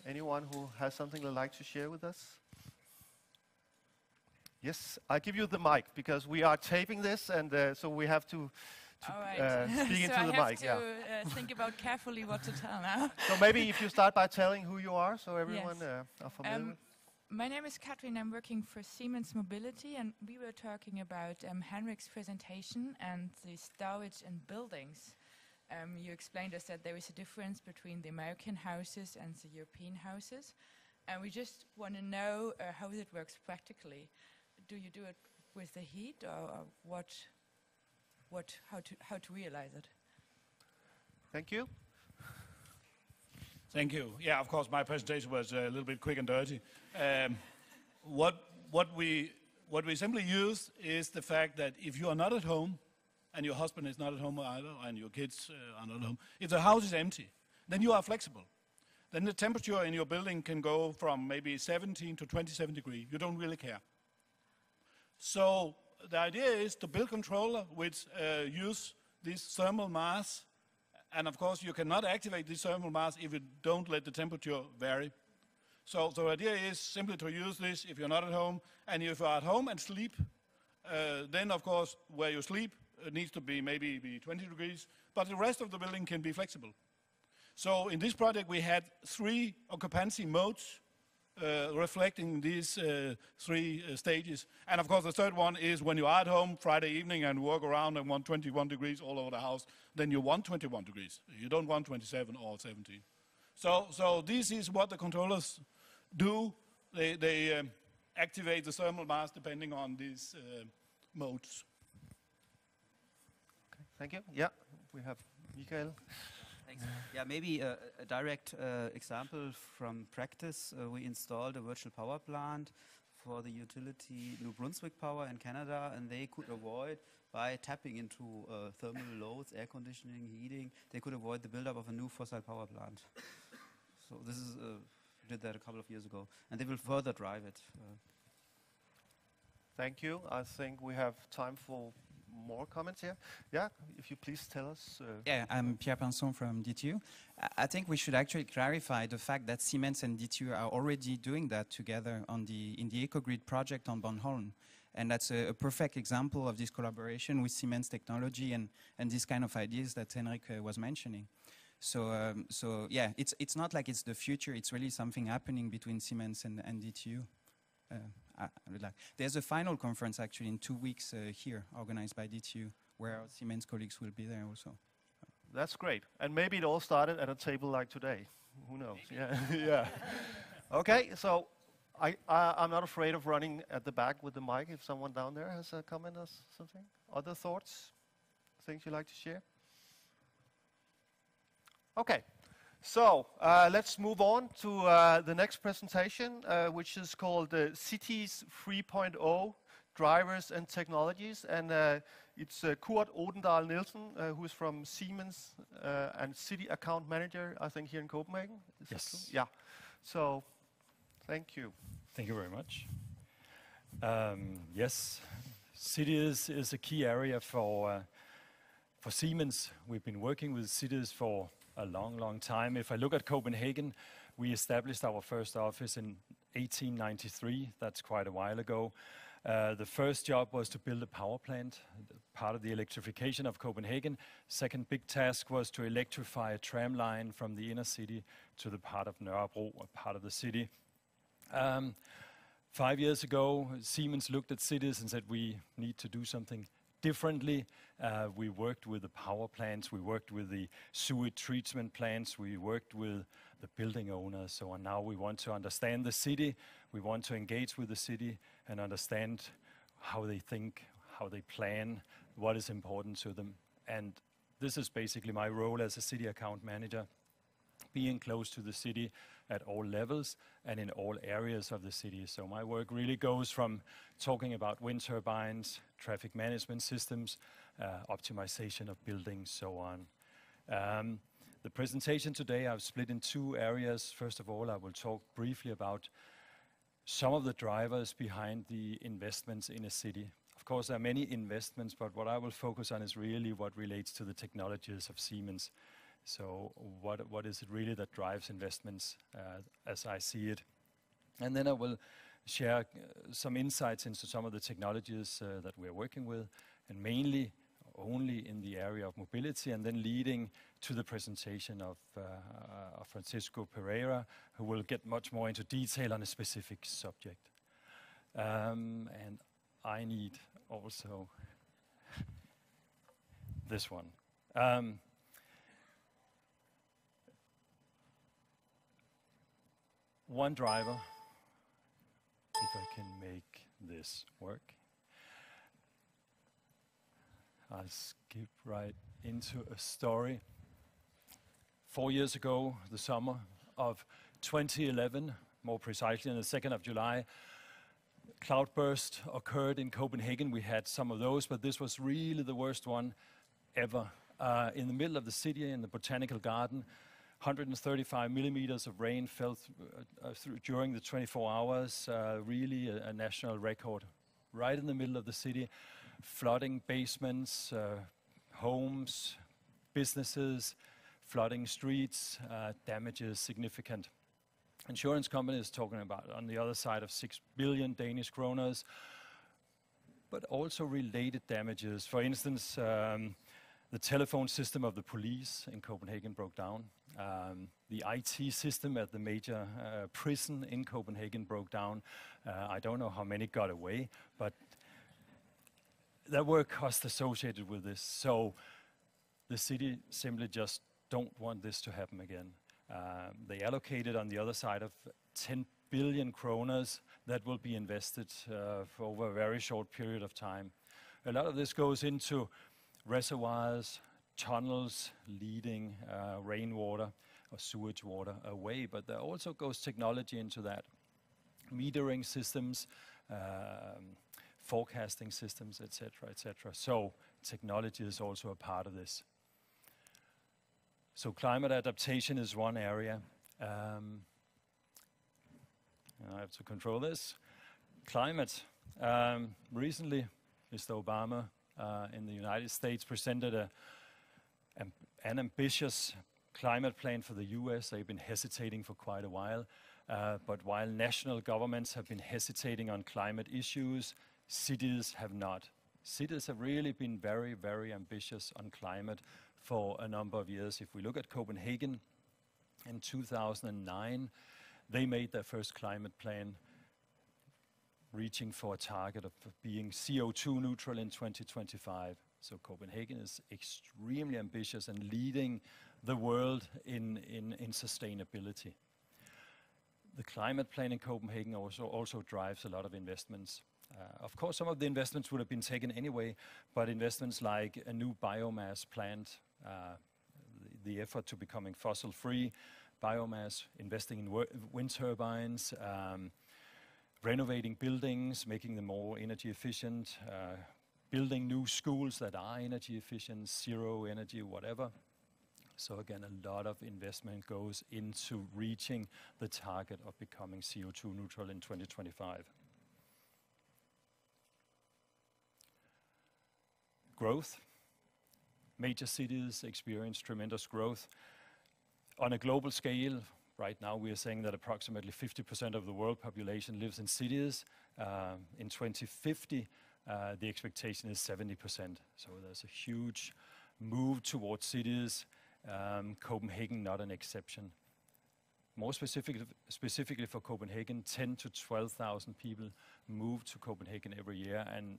Speaker 1: Anyone who has something they'd like to share with us? Yes, I'll give you the mic because we are taping this, and so we have to
Speaker 5: All right.
Speaker 1: speak
Speaker 5: So
Speaker 1: into
Speaker 5: I
Speaker 1: the
Speaker 5: have
Speaker 1: mic.
Speaker 5: to think about carefully what to tell now.
Speaker 1: So maybe if you start by telling who you are, so everyone
Speaker 5: Yes.
Speaker 1: are familiar with.
Speaker 5: My name is Katrin. I'm working for Siemens Mobility, and we were talking about Henrik's presentation and the stowage in buildings. You explained us that there is a difference between the American houses and the European houses, and we just want to know how it works practically. Do you do it with the heat, or how to realize it?
Speaker 1: Thank you.
Speaker 4: Thank you. Yeah, of course, my presentation was a little bit quick and dirty. What we simply use is the fact that if you are not at home, and your husband is not at home either, and your kids are not at home, if the house is empty, then you are flexible. Then the temperature in your building can go from maybe 17 to 27 degrees. You don't really care. So the idea is to build controller which use this thermal mass, and of course you cannot activate this thermal mass if you don't let the temperature vary. So the idea is simply to use this if you're not at home, and if you're at home and sleep, then of course where you sleep it needs to be maybe 20 degrees, but the rest of the building can be flexible. So in this project we had 3 occupancy modes reflecting these 3 stages. And of course the third one is when you are at home Friday evening and walk around and want 21 degrees all over the house, then you want 21 degrees. You don't want 27 or 17. So this is what the controllers do. They activate the thermal mass depending on these modes.
Speaker 1: Okay, thank you. Yeah, we have Michael.
Speaker 6: Thanks. Yeah, maybe a direct example from practice. We installed a virtual power plant for the utility New Brunswick Power in Canada, and they could avoid, by tapping into thermal loads, air conditioning, heating, they could avoid the buildup of a new fossil power plant. So this is, did that a couple of years ago, and they will further drive it.
Speaker 1: Thank you. I think we have time for more comments here. Yeah, if you please tell us.
Speaker 7: Yeah, I'm Pierre Pinson from DTU. I think we should actually clarify the fact that Siemens and DTU are already doing that together in the EcoGrid project on Bornholm. And that's a perfect example of this collaboration with Siemens technology and these kind of ideas that Henrik was mentioning. So yeah, it's not like it's the future, it's really something happening between Siemens and DTU. There's a final conference actually in 2 weeks here, organized by DTU, where our Siemens colleagues will be there also.
Speaker 1: That's great. And maybe it all started at a table like today. Who knows? Yeah. Yeah. Okay, so I'm not afraid of running at the back with the mic if someone down there has a comment or something. Other thoughts? Things you'd like to share? Okay. So let's move on to the next presentation, which is called Cities 3.0 Drivers and Technologies. And it's Kurt Odendahl Nielsen, who is from Siemens and City Account Manager, I think, here in Copenhagen. Is that true? Yeah. So thank you.
Speaker 8: Thank you very much. Yes, cities is a key area for Siemens. We've been working with cities for a long, long time. If I look at Copenhagen, we established our first office in 1893. That's quite a while ago. The first job was to build a power plant, part of the electrification of Copenhagen. Second big task was to electrify a tram line from the inner city to the part of Nørrebro, a part of the city. 5 years ago, Siemens looked at cities and said, we need to do something differently. We worked with the power plants, we worked with the sewage treatment plants, we worked with the building owners, so on. Now we want to understand the city, we want to engage with the city and understand how they think, how they plan, what is important to them. And this is basically my role as a city account manager, being close to the city at all levels and in all areas of the city. So my work really goes from talking about wind turbines, traffic management systems, optimization of buildings, so on. The presentation today I've split in 2 areas. First of all, I will talk briefly about some of the drivers behind the investments in a city. Of course, there are many investments, but what I will focus on is really what relates to the technologies of Siemens. So what is it really that drives investments as I see it? And then I will share some insights into some of the technologies that we're working with, and mainly only in the area of mobility, and then leading to the presentation of Francisco Pereira, who will get much more into detail on a specific subject. And I need also this one. One driver, if I can make this work. I'll skip right into a story. 4 years ago, the summer of 2011, more precisely on the 2nd of July, cloudburst occurred in Copenhagen. We had some of those, but this was really the worst one ever. In the middle of the city, in the Botanical Garden, 135 millimeters of rain fell during the 24 hours, really a national record. Right in the middle of the city, flooding basements, homes, businesses, flooding streets, damages significant. Insurance companies talking about on the other side of 6 billion Danish kroners, but also related damages. For instance, the telephone system of the police in Copenhagen broke down. The IT system at the major prison in Copenhagen broke down. I don't know how many got away, but there were costs associated with this. So the city simply just don't want this to happen again. They allocated on the other side of 10 billion kroners that will be invested for over a very short period of time. A lot of this goes into reservoirs, tunnels leading rainwater or sewage water away, but there also goes technology into that. Metering systems, forecasting systems, etc., etc. So technology is also a part of this. So climate adaptation is one area. I have to control this. Climate. Recently, Mr. Obama in the United States presented an ambitious climate plan for the US. They've been hesitating for quite a while. But while national governments have been hesitating on climate issues, cities have not. Cities have really been very, very ambitious on climate for a number of years. If we look at Copenhagen in 2009, they made their first climate plan, reaching for a target of being CO2 neutral in 2025. So Copenhagen is extremely ambitious and leading the world in sustainability. The climate plan in Copenhagen also drives a lot of investments. Of course, some of the investments would have been taken anyway, but investments like a new biomass plant, the effort to becoming fossil-free, biomass, investing in wind turbines, renovating buildings, making them more energy efficient, building new schools that are energy efficient, zero energy, whatever. So again, a lot of investment goes into reaching the target of becoming CO2 neutral in 2025. Growth. Major cities experience tremendous growth. On a global scale, right now we are saying that approximately 50% of the world population lives in cities. In 2050, the expectation is 70%. So there's a huge move towards cities. Copenhagen not an exception. More specifically for Copenhagen, 10 to 12,000 people move to Copenhagen every year, and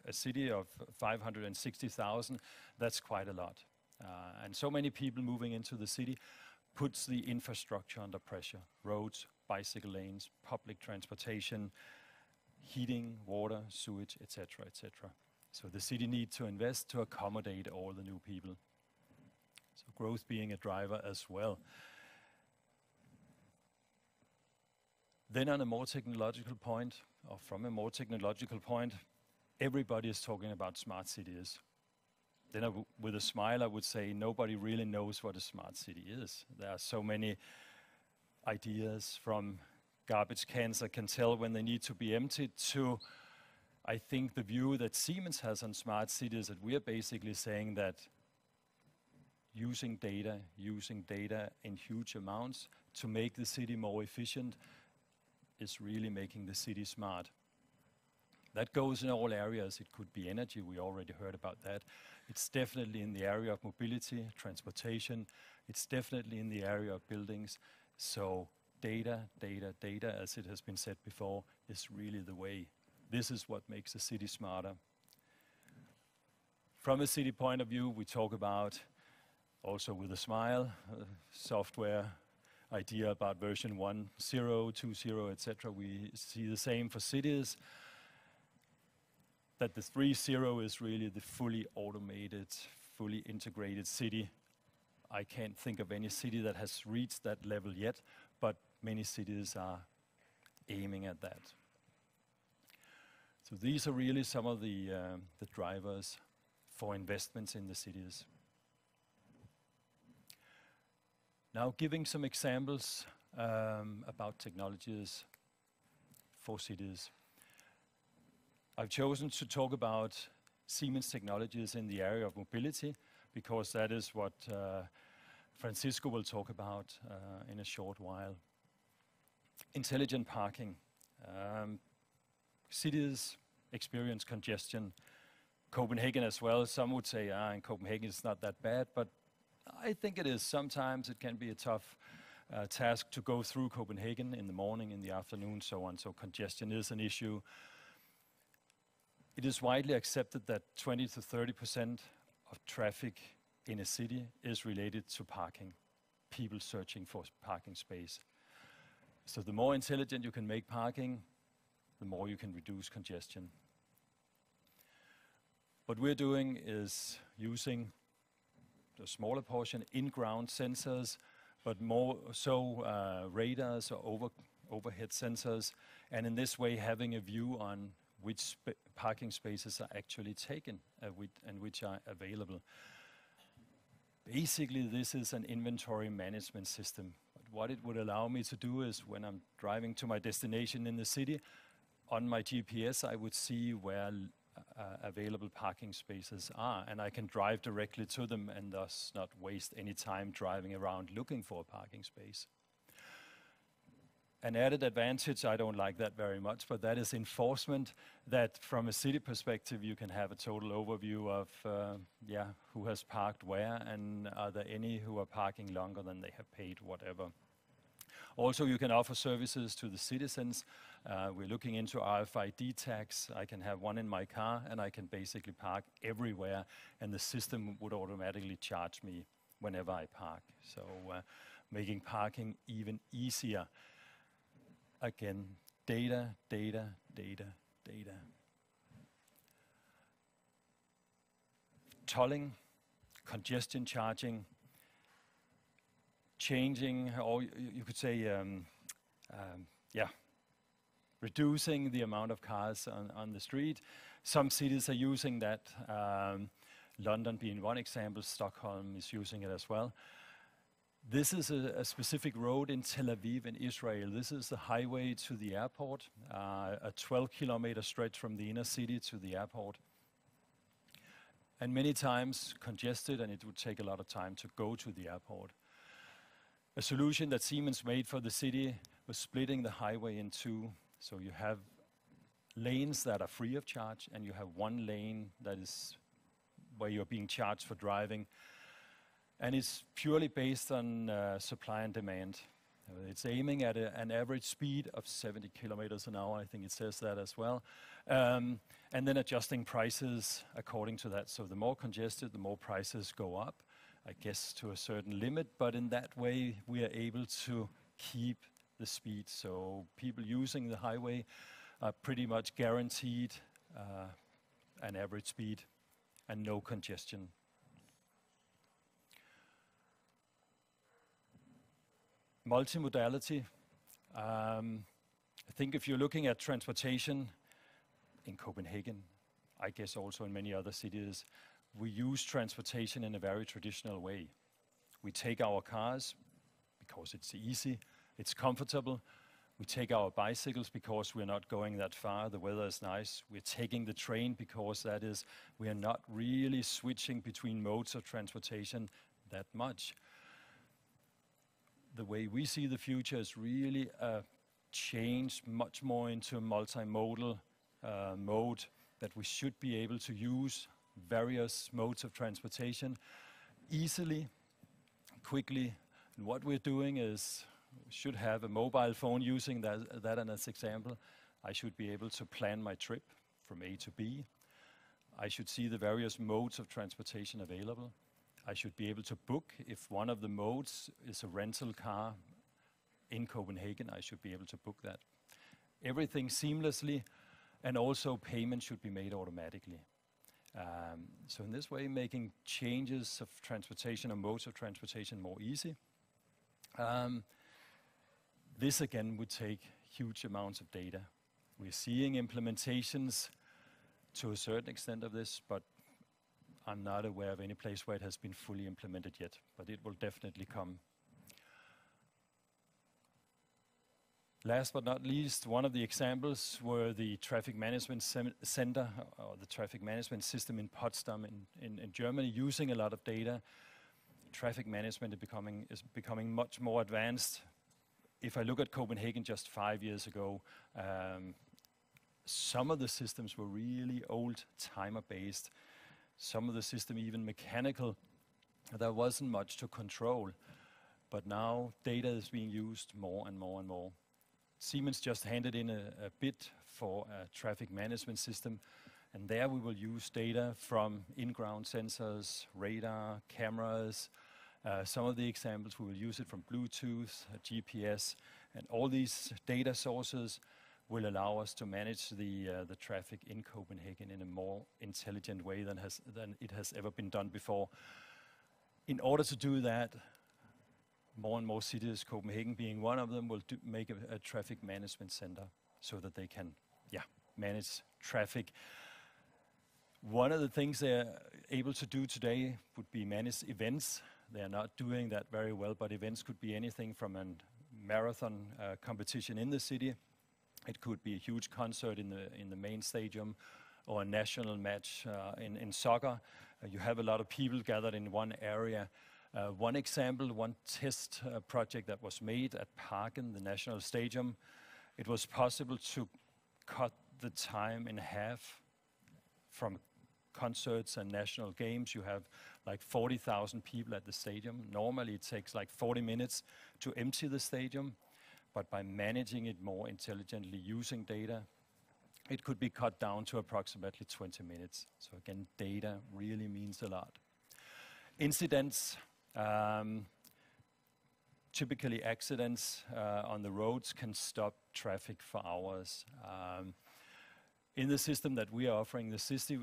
Speaker 8: a city of 560,000, that's quite a lot. And so many people moving into the city puts the infrastructure under pressure. Roads, bicycle lanes, public transportation, heating, water, sewage, etc., etc. So the city needs to invest to accommodate all the new people. So growth being a driver as well. Then on a more technological point, or from a more technological point, everybody is talking about smart cities. Then with a smile, I would say nobody really knows what a smart city is. There are so many ideas, from garbage cans that can tell when they need to be emptied to, I think, the view that Siemens has on smart cities, that we are basically saying that using data in huge amounts to make the city more efficient is really making the city smart. That goes in all areas. It could be energy, we already heard about that. It's definitely in the area of mobility, transportation. It's definitely in the area of buildings. So data, as it has been said before, is really the way. This is what makes a city smarter. From a city point of view, we talk about, also with a smile, software idea about version 1.0, 2.0, etc. We see the same for cities, that the 3.0 is really the fully automated, fully integrated city. I can't think of any city that has reached that level yet, but many cities are aiming at that. So these are really some of the drivers for investments in the cities. Now, giving some examples about technologies for cities. I've chosen to talk about Siemens technologies in the area of mobility because that is what Francisco will talk about in a short while. Intelligent parking. Cities experience congestion. Copenhagen as well. Some would say, in Copenhagen it's not that bad, but I think it is. Sometimes it can be a tough task to go through Copenhagen in the morning, in the afternoon, so on. So congestion is an issue. It is widely accepted that 20 to 30% of traffic in a city is related to parking, people searching for parking space. So the more intelligent you can make parking, the more you can reduce congestion. What we're doing is using the smaller portion in-ground sensors, but more so radars or overhead sensors, and in this way having a view on which parking spaces are actually taken and which are available. Basically, this is an inventory management system. But what it would allow me to do is when I'm driving to my destination in the city, on my GPS, I would see where available parking spaces are, and I can drive directly to them and thus not waste any time driving around looking for a parking space. An added advantage, I don't like that very much, but that is enforcement, that from a city perspective you can have a total overview of who has parked where and are there any who are parking longer than they have paid, whatever. Also, you can offer services to the citizens. We're looking into RFID tags. I can have one in my car and I can basically park everywhere and the system would automatically charge me whenever I park. So making parking even easier. Again, data. Tolling, congestion charging, changing, or you could say, reducing the amount of cars on the street. Some cities are using that, London being one example, Stockholm is using it as well. This is a specific road in Tel Aviv in Israel. This is the highway to the airport, a 12-kilometer stretch from the inner city to the airport. And many times congested, and it would take a lot of time to go to the airport. A solution that Siemens made for the city was splitting the highway in two. So you have lanes that are free of charge, and you have one lane that is where you're being charged for driving. And it's purely based on supply and demand. It's aiming at an average speed of 70 kilometers an hour, I think it says that as well. And then adjusting prices according to that. So the more congested, the more prices go up, I guess to a certain limit, but in that way we are able to keep the speed. So people using the highway are pretty much guaranteed an average speed and no congestion. Multimodality. I think if you're looking at transportation in Copenhagen, I guess also in many other cities, we use transportation in a very traditional way. We take our cars because it's easy, it's comfortable. We take our bicycles because we're not going that far, the weather is nice. We're taking the train because we are not really switching between modes of transportation that much. The way we see the future is really a change much more into a multimodal mode, that we should be able to use various modes of transportation easily, quickly. And what we're doing is, we should have a mobile phone using that as an example. I should be able to plan my trip from A to B. I should see the various modes of transportation available. I should be able to book if one of the modes is a rental car in Copenhagen. I should be able to book that. Everything seamlessly, and also payment should be made automatically. So in this way, making changes of transportation or modes of transportation more easy. This again would take huge amounts of data. We're seeing implementations to a certain extent of this, but I'm not aware of any place where it has been fully implemented yet, but it will definitely come. Last but not least, one of the examples were the traffic management center, or the traffic management system in Potsdam in Germany, using a lot of data. Traffic management is becoming much more advanced. If I look at Copenhagen just 5 years ago, some of the systems were really old timer-based. Some of the system even mechanical. There wasn't much to control. But now data is being used more and more and more. Siemens just handed in a bid for a traffic management system, and there we will use data from in-ground sensors, radar, cameras. Some of the examples, we will use it from Bluetooth, GPS, and all these data sources will allow us to manage the traffic in Copenhagen in a more intelligent way than it has ever been done before. In order to do that, more and more cities, Copenhagen being one of them, will make a traffic management center so that they can manage traffic. One of the things they're able to do today would be manage events. They are not doing that very well, but events could be anything from a marathon competition in the city. It could be a huge concert in the main stadium, or a national match in soccer. You have a lot of people gathered in one area. One example, one test project that was made at Parken, the national stadium, it was possible to cut the time in half from concerts and national games. You have like 40,000 people at the stadium. Normally it takes like 40 minutes to empty the stadium, but by managing it more intelligently using data, it could be cut down to approximately 20 minutes. So again, data really means a lot. Incidents, typically accidents on the roads can stop traffic for hours. In the system that we are offering, the city,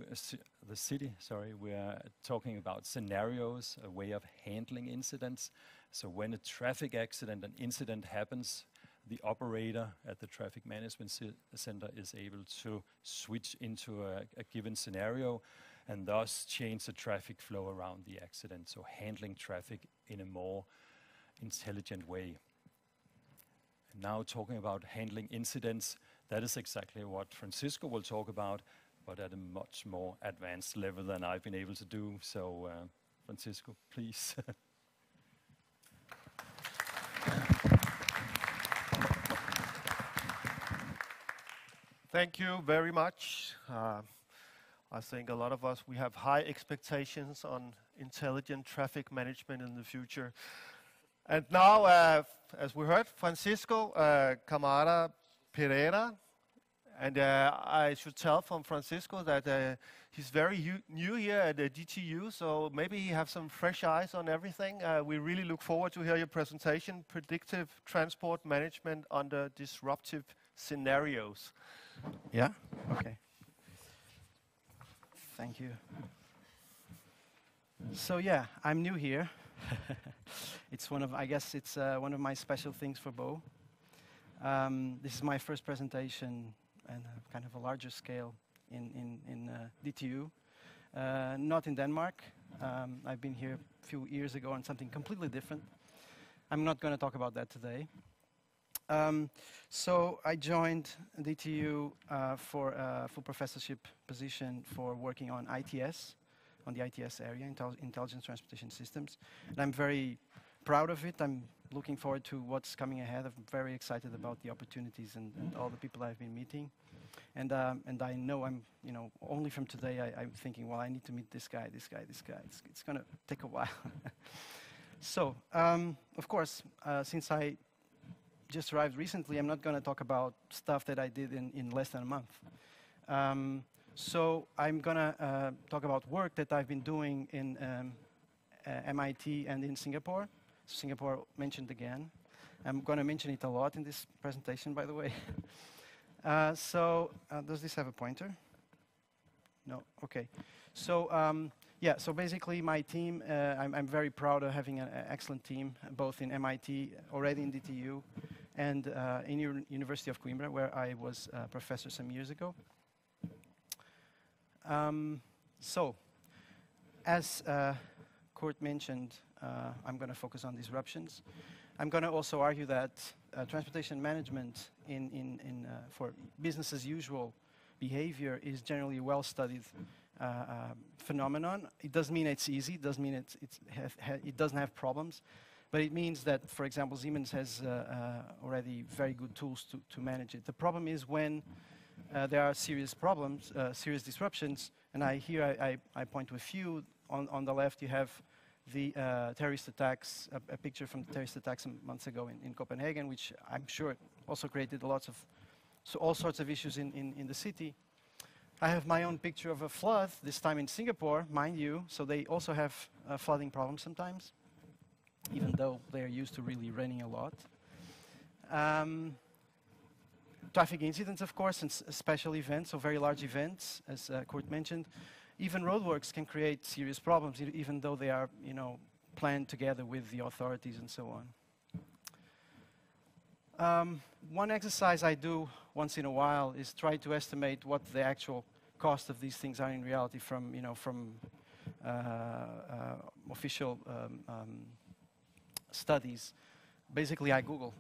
Speaker 8: we are talking about scenarios, a way of handling incidents. So when a traffic accident, an incident happens, the operator at the traffic management center is able to switch into a given scenario and thus change the traffic flow around the accident. So handling traffic in a more intelligent way. And now talking about handling incidents, that is exactly what Francisco will talk about, but at a much more advanced level than I've been able to do. So Francisco, please.
Speaker 1: Thank you very much. I think a lot of us, we have high expectations on intelligent traffic management in the future. And now, as we heard, Francisco Camara Pereira, and I should tell from Francisco that he's very new here at the DTU, so maybe he has some fresh eyes on everything. We really look forward to hear your presentation, Predictive Transport Management under Disruptive Scenarios.
Speaker 9: Yeah, okay. Thank you. So yeah, I'm new here. It's I guess it's one of my special things for Bo. This is my first presentation and kind of a larger scale in DTU. Not in Denmark. I've been here a few years ago on something completely different. I'm not going to talk about that today. So I joined DTU for a full professorship position for working on ITS, on the ITS area, Intelligent Transportation Systems. And I'm very proud of it. I'm looking forward to what's coming ahead. I'm very excited about the opportunities and all the people I've been meeting. And I know I'm, only from today I'm thinking, well, I need to meet this guy. It's going to take a while. So, of course, since I just arrived recently, I'm not going to talk about stuff that I did in less than a month. So I'm going to talk about work that I've been doing in MIT and in Singapore. Singapore mentioned again. I'm going to mention it a lot in this presentation, by the way. Does this have a pointer? No? Okay. So, yeah, so basically my team, I'm very proud of having an excellent team, both in MIT, already in DTU, and in University of Coimbra, where I was a professor some years ago. So, as Kurt mentioned, I'm going to focus on disruptions. I'm going to also argue that transportation management for business as usual behavior is generally a well-studied phenomenon. It doesn't mean it's easy. It doesn't mean it doesn't have problems. But it means that, for example, Siemens has already very good tools to manage it. The problem is when there are serious problems, serious disruptions. And here I point to a few. On the left, you have the terrorist attacks, a picture from the terrorist attacks some months ago in Copenhagen, which I'm sure also created all sorts of issues in the city. I have my own picture of a flood, this time in Singapore, mind you, so they also have flooding problems sometimes, even though they're used to really raining a lot. Traffic incidents, of course, and special events, so very large events, as Kurt mentioned. Even roadworks can create serious problems, even though they are, planned together with the authorities and so on. One exercise I do once in a while is try to estimate what the actual cost of these things are in reality from official studies. Basically, I Google.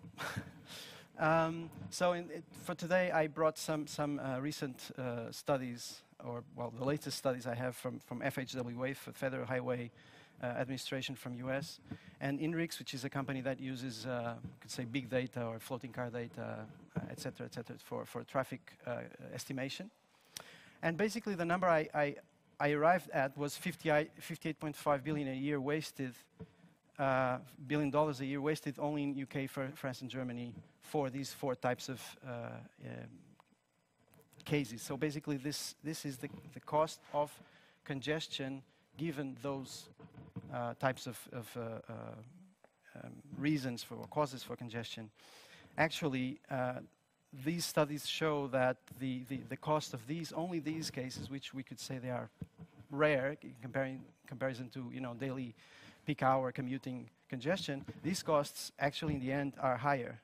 Speaker 9: For today, I brought some recent studies, or the latest studies I have from FHWA, Federal Highway Administration from US, and INRIX, which is a company that uses, could say, big data or floating car data, et cetera, for traffic estimation. And basically, the number I arrived at was 58.5 billion a year wasted, $1 billion a year wasted only in UK, France, and Germany for these 4 types of cases. So basically, this is the cost of congestion given those types of reasons for or causes for congestion. Actually, these studies show that the cost of only these cases, which we could say they are rare in comparison to daily peak hour commuting congestion, these costs actually in the end are higher,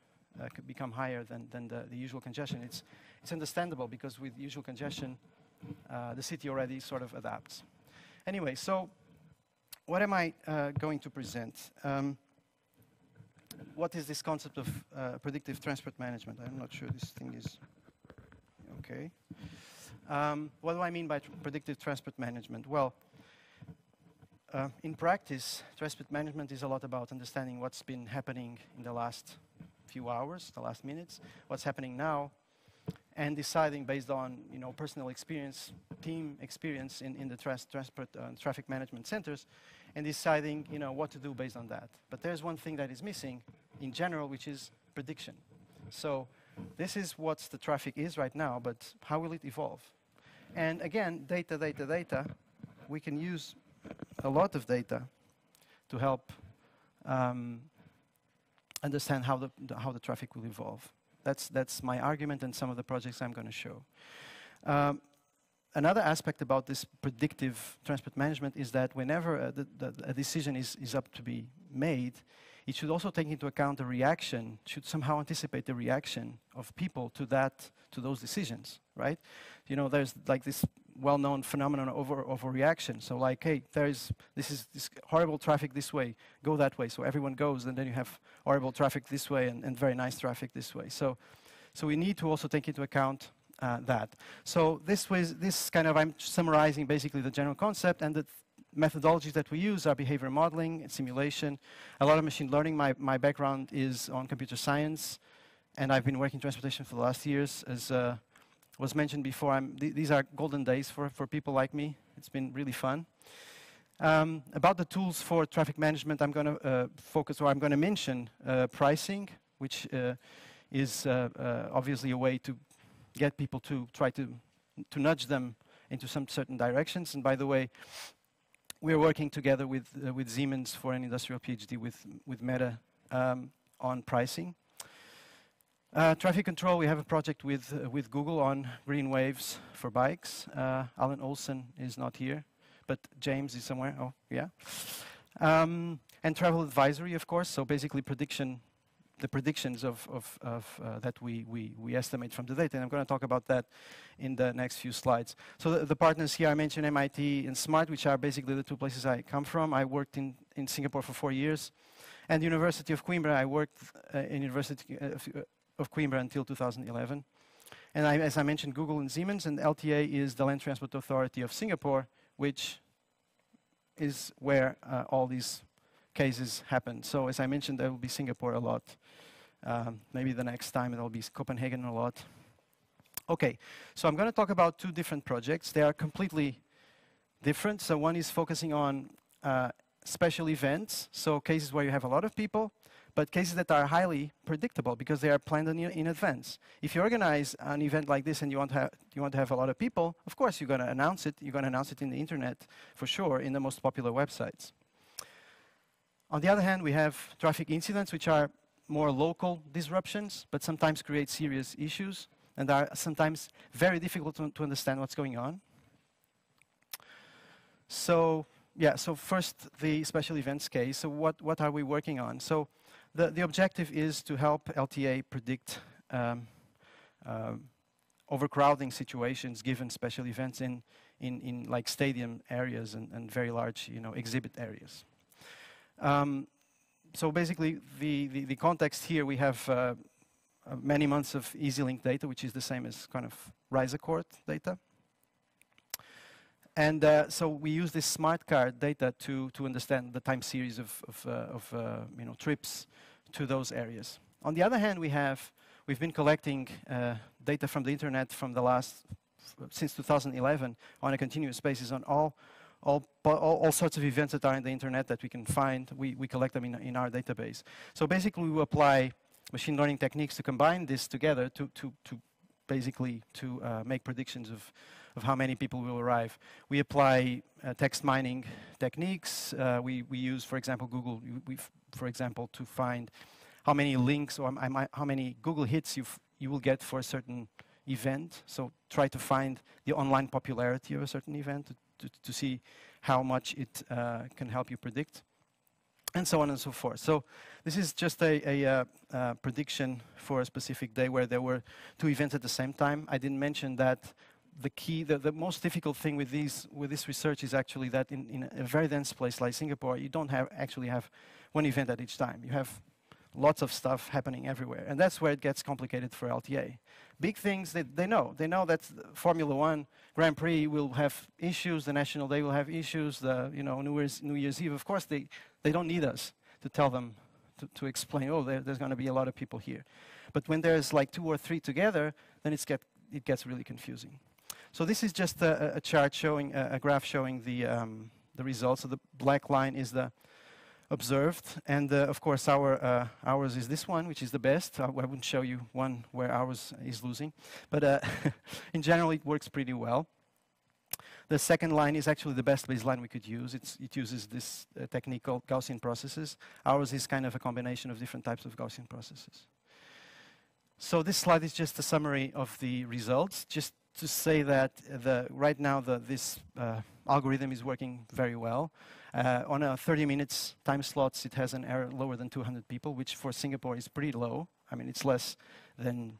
Speaker 9: could become higher than the usual congestion. It's understandable because with usual congestion, the city already sort of adapts. Anyway, so what am I going to present? What is this concept of predictive transport management? I'm not sure this thing is okay. What do I mean by predictive transport management? Well, in practice, transport management is a lot about understanding what's been happening in the last few hours, the last minutes, what's happening now, and deciding based on personal experience, team experience in the transport traffic management centers, and deciding what to do based on that. But there's one thing that is missing in general, which is prediction. So this is what the traffic is right now, but how will it evolve? And again, data. We can use a lot of data to help understand how the traffic will evolve. That's my argument and some of the projects I'm going to show. Another aspect about this predictive transport management is that whenever a decision is up to be made, it should also take into account the reaction, should somehow anticipate the reaction of people to those decisions, right? There's like this well-known phenomenon of overreaction. So like, hey, this is this horrible traffic this way, go that way. So everyone goes, and then you have horrible traffic this way and very nice traffic this way. So we need to also take into account that. So I'm summarizing basically the general concept, and methodologies that we use are behavior modeling and simulation, a lot of machine learning. My background is on computer science, and I've been working in transportation for the last years. As was mentioned before, these are golden days for people like me. It's been really fun. About the tools for traffic management, I'm going to focus, or I'm going to mention pricing, which is obviously a way to get people to try to nudge them into some certain directions. And by the way, we're working together with Siemens for an industrial PhD with Meta on pricing. Traffic control, we have a project with Google on green waves for bikes. Alan Olsen is not here, but James is somewhere. Oh, yeah. And travel advisory, of course. So basically the predictions of that we estimate from the data. And I'm going to talk about that in the next few slides. So the partners here, I mentioned MIT and SMART, which are basically the two places I come from. I worked in Singapore for 4 years. And University of Coimbra, I worked in University of Coimbra until 2011. And as I mentioned, Google and Siemens, and LTA is the Land Transport Authority of Singapore, which is where all these cases happen. So as I mentioned, there will be Singapore a lot. Maybe the next time there will be Copenhagen a lot. Okay, so I'm going to talk about two different projects. They are completely different. So one is focusing on special events, so cases where you have a lot of people, but cases that are highly predictable because they are planned in advance. If you organize an event like this and you want to have a lot of people, of course you're going to announce it. You're going to announce it in the internet for sure, in the most popular websites. On the other hand, we have traffic incidents, which are more local disruptions, but sometimes create serious issues and are sometimes very difficult to understand what's going on. So yeah, so first the special events case. So what are we working on? So the objective is to help LTA predict overcrowding situations given special events in like stadium areas and very large, exhibit areas. So basically, the context here, we have many months of EasyLink data, which is the same as kind of RISE-Accord data. And so we use this smart card data to understand the time series of trips to those areas. On the other hand, we've been collecting data from the internet from since 2011 on a continuous basis on all sorts of events that are in the internet that we can find. We collect them in our database. So basically, we apply machine learning techniques to combine this together to make predictions of how many people will arrive. We apply text mining techniques. We use, for example, Google. For example, to find how many links or how many Google hits you will get for a certain event. So try to find the online popularity of a certain event to see how much it can help you predict, and so on and so forth. So this is just a prediction for a specific day where there were two events at the same time. I didn't mention that the most difficult thing with this research is actually that in a very dense place like Singapore, you don't actually have one event at each time. You have lots of stuff happening everywhere, and that's where it gets complicated for LTA. Big things that they know that Formula One Grand Prix will have issues, the National Day will have issues, the New Year's Eve. Of course, they don't need us to tell them to explain. Oh, there's going to be a lot of people here. But when there's like 2 or 3 together, then it gets really confusing. So this is just a chart showing a graph showing the results. So the black line is the observed, and of course ours is this one, which is the best. I wouldn't show you one where ours is losing, but in general it works pretty well. The second line is actually the best baseline we could use. It uses this technique called Gaussian processes. Ours is kind of a combination of different types of Gaussian processes. So this slide is just a summary of the results, just to say that right now this algorithm is working very well. On a 30 minutes time slots, it has an error lower than 200 people, which for Singapore is pretty low. I mean, it's less than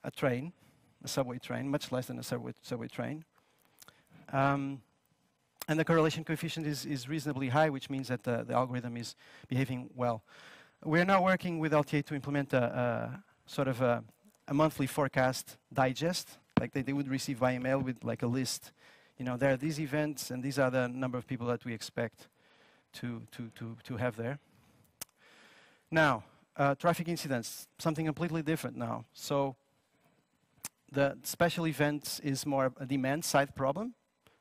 Speaker 9: a subway train, much less than a subway train. And the correlation coefficient is reasonably high, which means that the algorithm is behaving well. We're now working with LTA to implement a monthly forecast digest, like they would receive by email with like a list, there are these events, and these are the number of people that we expect to have there. Now, traffic incidents, something completely different now. So the special events is more a demand-side problem.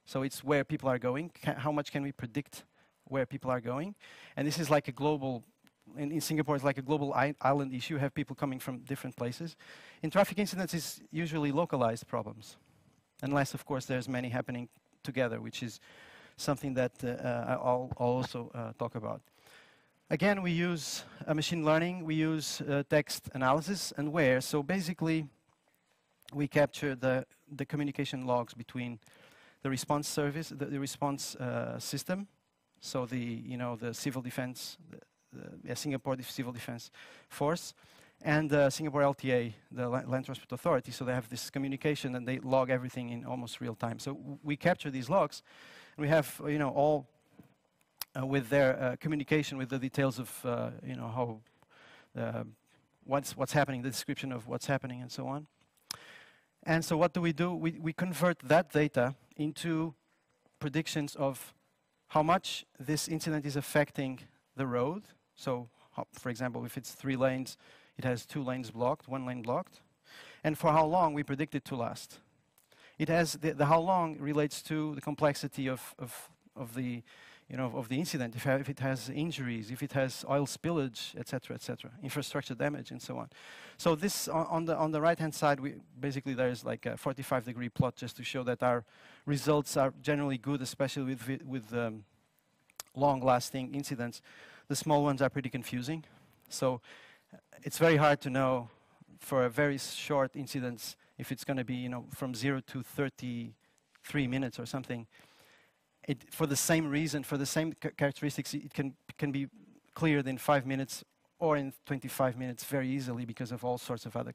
Speaker 9: So it's where people are going. How much can we predict where people are going? And this is like a global, in Singapore, it's like a global island issue. You have people coming from different places. In traffic incidents, it's usually localized problems. Unless, of course, there's many happening together, which is something that I'll also talk about. Again, we use machine learning. We use text analysis and where. So basically, we capture the communication logs between the response service, the response system. So the civil defense, the Singapore Civil Defense Force, and the Singapore LTA, the Land Transport Authority. So they have this communication and they log everything in almost real time. So we capture these logs, and we have all with their communication with the details of how what's happening, the description of what's happening, and so on. And so what do? We convert that data into predictions of how much this incident is affecting the road. So, for example, if it's 3 lanes, it has 2 lanes blocked, 1 lane blocked. And for how long we predict it to last. It has the how long relates to the complexity of the incident. If it has injuries, if it has oil spillage, etc., infrastructure damage, and so on. So this on the right-hand side, basically there's like a 45-degree plot just to show that our results are generally good, especially with long-lasting incidents. The small ones are pretty confusing. So it's very hard to know for a very short incidents if it's going to be from 0 to 33 minutes or something. For the same reason, for the same characteristics, it can be cleared in 5 minutes or in 25 minutes very easily because of all sorts of other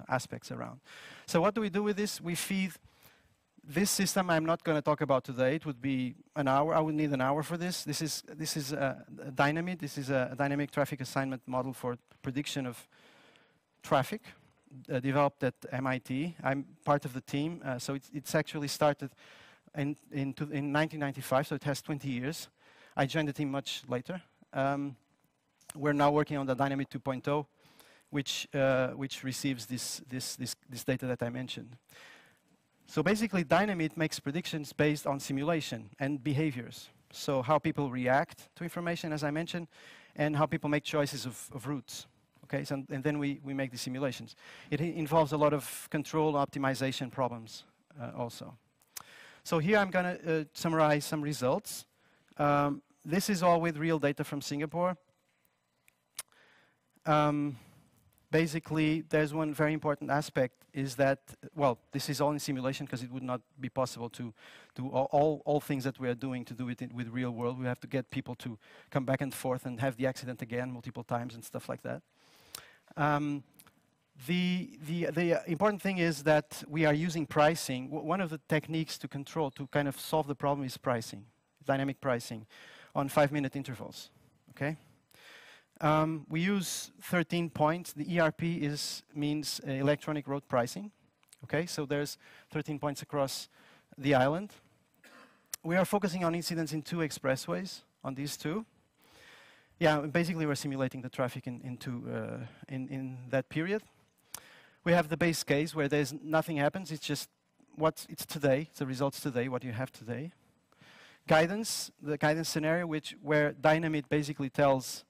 Speaker 9: aspects around. So what do we do with this? We feed this system. I'm not going to talk about today. It would be an hour. I would need an hour for this. This is a Dynamit. This is a dynamic traffic assignment model for prediction of traffic, developed at MIT. I'm part of the team. So it's actually started in 1995, so it has 20 years. I joined the team much later. We're now working on the Dynamit 2.0, which receives this data that I mentioned. So basically, Dynamit makes predictions based on simulation and behaviors. So how people react to information, as I mentioned, and how people make choices of routes. Okay, so, and then we make the simulations. It involves a lot of control optimization problems also. So here I'm going to summarize some results. This is all with real data from Singapore. Basically, there's one very important aspect is that, well, this is all in simulation because it would not be possible to do all things that we are doing to do it with real world. We have to get people to come back and forth and have the accident again multiple times and stuff like that. The important thing is that we are using pricing. One of the techniques to control, to kind of solve the problem is pricing, dynamic pricing on 5-minute intervals, okay? We use 13 points. The ERP means electronic road pricing, okay? So there's 13 points across the island. We are focusing on incidents in 2 expressways, on these 2. Yeah, basically we're simulating the traffic in that period. We have the base case where there's nothing happens. It's just it's today. It's the results today. What you have today. Guidance, the guidance scenario, where Dynamit basically tells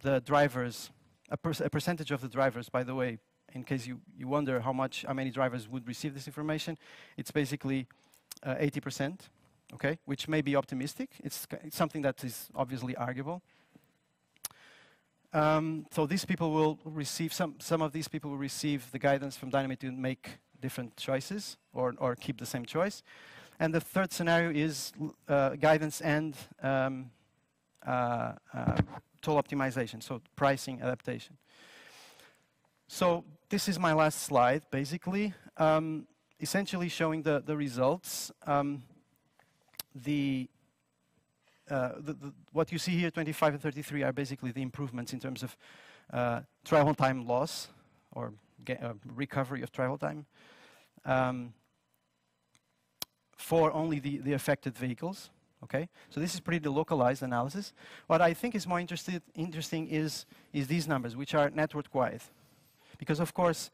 Speaker 9: the drivers a percentage of the drivers. By the way, in case you wonder how many drivers would receive this information, it's basically 80%. Okay, which may be optimistic. It's something that is obviously arguable. So these people will receive, some of these people will receive the guidance from Dynamit to make different choices or keep the same choice. And the third scenario is guidance and toll optimization, so pricing adaptation. So this is my last slide, basically, essentially showing the results. What you see here, 25 and 33, are basically the improvements in terms of travel time loss or recovery of travel time. for only the affected vehicles. Okay, so this is pretty localized analysis. What I think is more interesting is these numbers, which are network-wide, because of course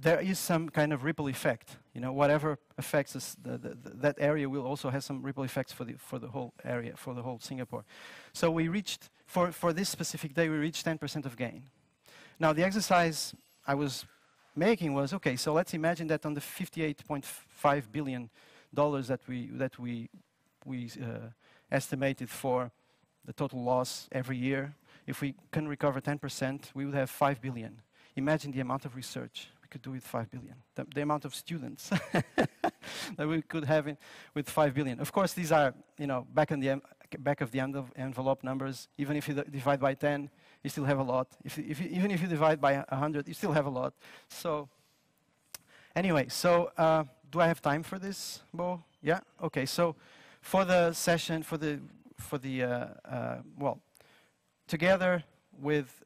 Speaker 9: there is some kind of ripple effect. You know, whatever affects us, that area will also have some ripple effects for the whole area, for the whole Singapore. So we reached for this specific day, we reached 10% of gain. Now the exercise I was making was, okay, so let's imagine that on the $58.5 billion that we estimated for the total loss every year, if we can recover 10%, we would have 5 billion. Imagine the amount of research we could do with 5 billion, the amount of students that we could have with 5 billion. Of course, these are, you know, back of the envelope numbers. Even if you divide by 10, you still have a lot. Even if you divide by 100, you still have a lot. So anyway, so do I have time for this, Bo? Yeah? Okay, so for the session, well, together with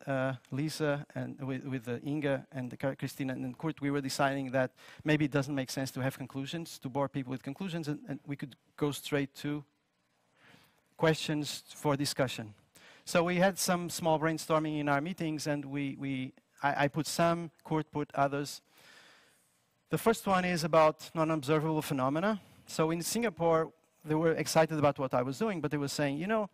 Speaker 9: Lisa and with Inga and Christina and Kurt, we were deciding that maybe it doesn't make sense to have conclusions, to bore people with conclusions, and we could go straight to questions for discussion. So we had some small brainstorming in our meetings, and I put some, Kurt put others. The first one is about non-observable phenomena. So in Singapore, they were excited about what I was doing, but they were saying, you know,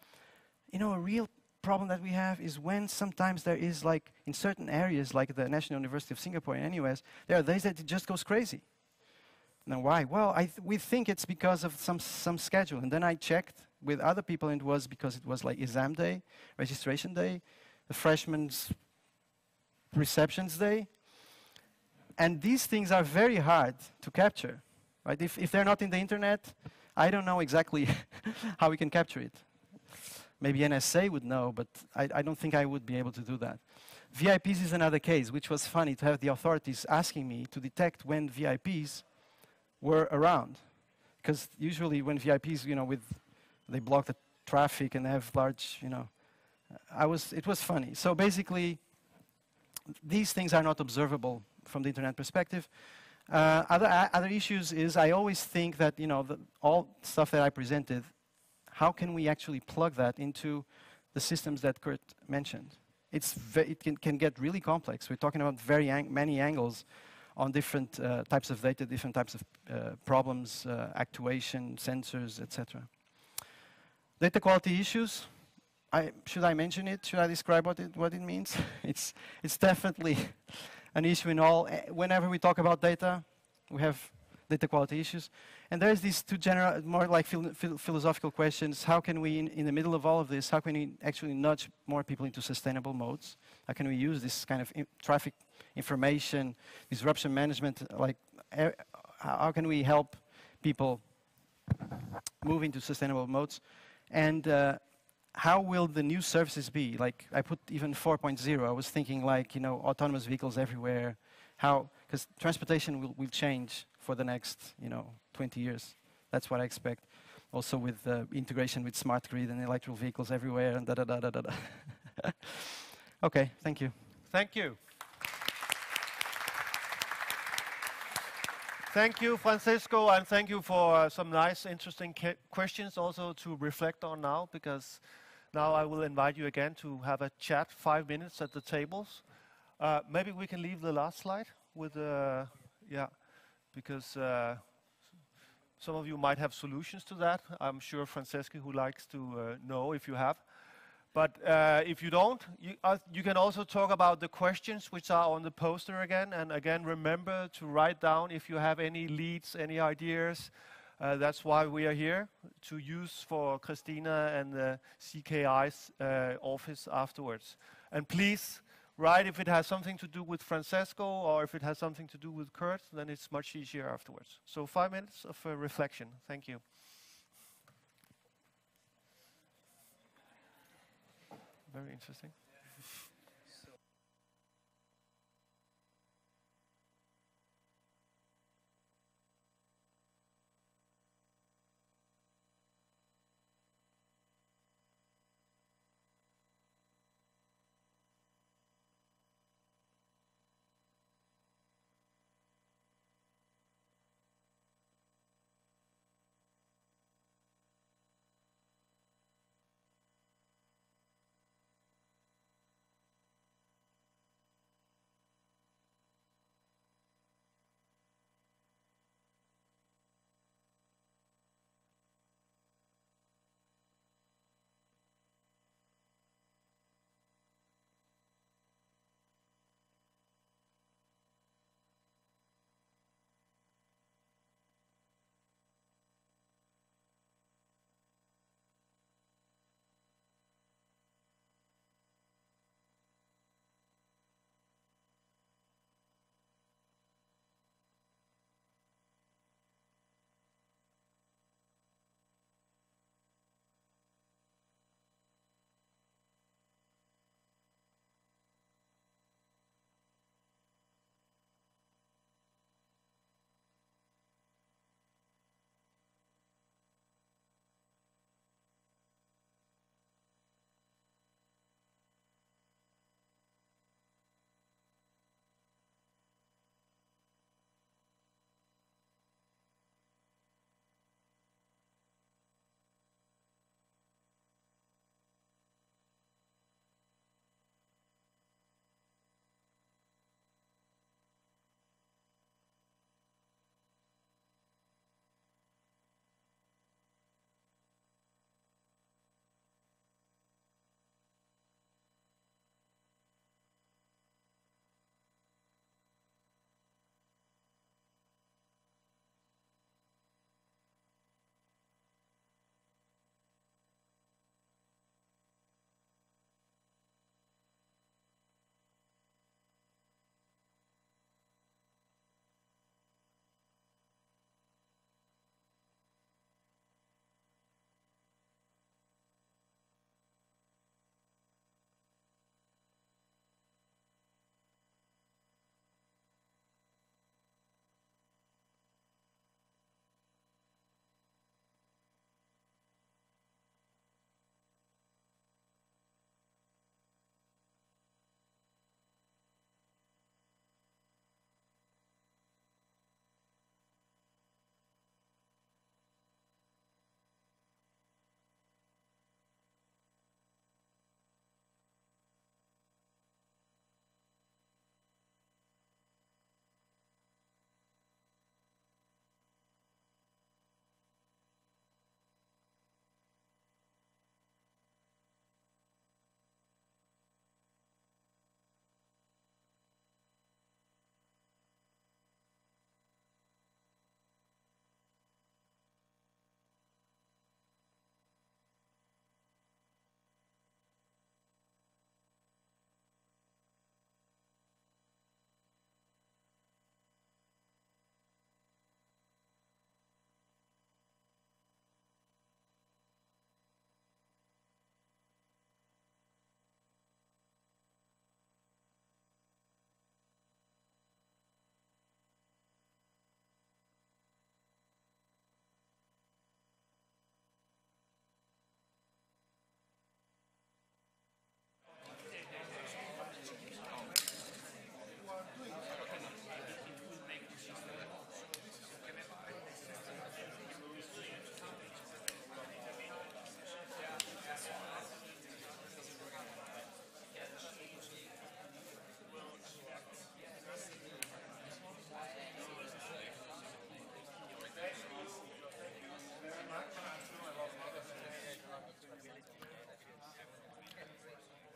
Speaker 9: a real problem that we have is when sometimes there is, like, in certain areas, like the National University of Singapore in NUS, there are days that it just goes crazy. Now, why? Well, we think it's because of some schedule. And then I checked with other people, and it was because it was like exam day, registration day, the freshmen's receptions day. And these things are very hard to capture, right? If they're not in the internet, I don't know exactly how we can capture it. Maybe NSA would know, but I don't think I would be able to do that. VIPs is another case, which was funny to have the authorities asking me to detect when VIPs were around. Because usually when VIPs, you know, they block the traffic and they have large, you know, it was funny. So basically, these things are not observable from the internet perspective. Other issues is I always think that, you know, all stuff that I presented, how can we actually plug that into the systems that Kurt mentioned? It can get really complex. We're talking about many angles on different types of data, different types of problems, actuation, sensors, etc. Data quality issues. Should I mention it? Should I describe what it means? It's definitely an issue in all. Whenever we talk about data, we have data quality issues. And there's these two general, more like philosophical questions. How can we, in the middle of all of this, how can we actually nudge more people into sustainable modes? How can we use this kind of traffic information, disruption management, like how can we help people move into sustainable modes? And how will the new services be? Like, I put even 4.0. I was thinking, like, you know, autonomous vehicles everywhere. How, because transportation will change for the next, you know, 20 years. That's what I expect. Also with integration with smart grid and electrical vehicles everywhere and da-da-da-da-da. Okay, thank you.
Speaker 1: Thank you. Thank you, Francisco, and thank you for some nice, interesting questions also to reflect on now, because now I will invite you again to have a chat, 5 minutes at the tables. Maybe we can leave the last slide with, yeah, because some of you might have solutions to that. I'm sure Francesca, who likes to know if you have. But if you don't, you can also talk about the questions which are on the poster again. And again, remember to write down if you have any leads, any ideas. That's why we are here, to use for Christina and the CKI's office afterwards. And please write if it has something to do with Francesco or if it has something to do with Kurt, then it's much easier afterwards. So 5 minutes of reflection. Thank you. Very interesting.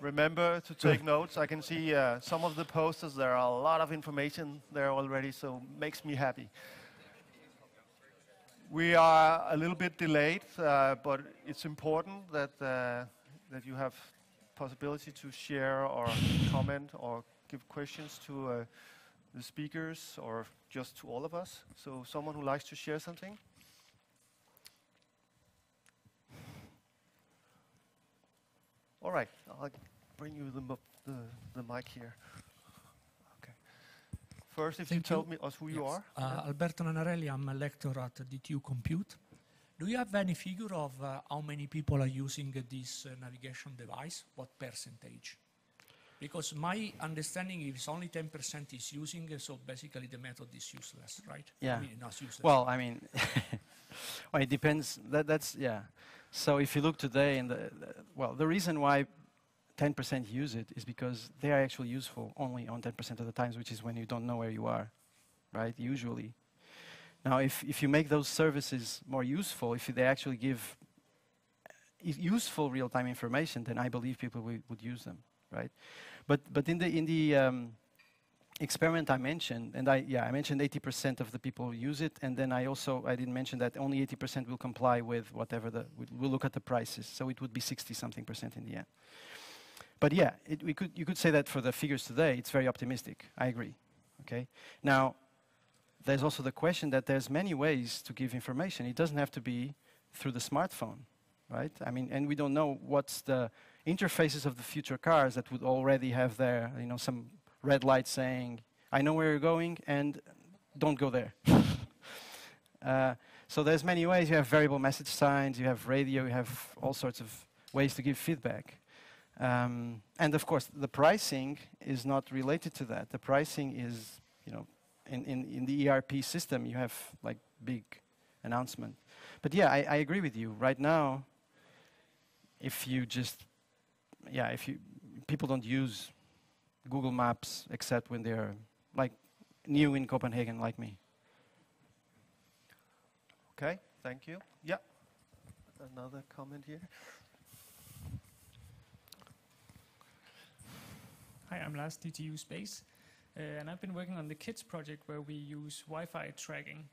Speaker 1: Remember to take notes. I can see some of the posters, there are a lot of information there already, so makes me happy. We are a little bit delayed, but it's important that you have possibility to share or comment or give questions to the speakers or just to all of us. So someone who likes to share something? All right, I'll bring you the mic here. Okay. First, if you tell me us who you are.
Speaker 10: Alberto Nanarelli, I'm a lecturer at DTU Compute. Do you have any figure of how many people are using this navigation device? What percentage? Because my understanding is only 10% is using it, so basically the method is useless, right?
Speaker 9: Yeah.
Speaker 10: I mean, not useless.
Speaker 9: Well, I mean, well, it depends. That's yeah. So if you look today, the reason why 10% use it is because they are actually useful only on 10% of the times, which is when you don't know where you are, right? Usually. Now, if you make those services more useful, if they actually give useful real-time information, then I believe people would use them, right? But in the experiment I mentioned, and I mentioned 80% of the people use it, and then I didn't mention that only 80% will comply with whatever we'll look at the prices, so it would be 60-something% in the end. But yeah, you could say that for the figures today, it's very optimistic. I agree. Okay. Now, there's also the question that there's many ways to give information. It doesn't have to be through the smartphone, right? I mean, and we don't know what's the interfaces of the future cars that would already have there, some red light saying, I know where you're going and don't go there. So there's many ways. You have variable message signs, you have radio, you have all sorts of ways to give feedback. And of course, the pricing is not related to that. The pricing is, in the ERP system, you have like big announcement. But yeah, I agree with you. Right now, people don't use Google Maps except when they're like new in Copenhagen, like me.
Speaker 1: Okay, thank you. Yeah, another comment here.
Speaker 11: Hi, I'm Lars, DTU Space, and I've been working on the KIDS project where we use Wi-Fi tracking.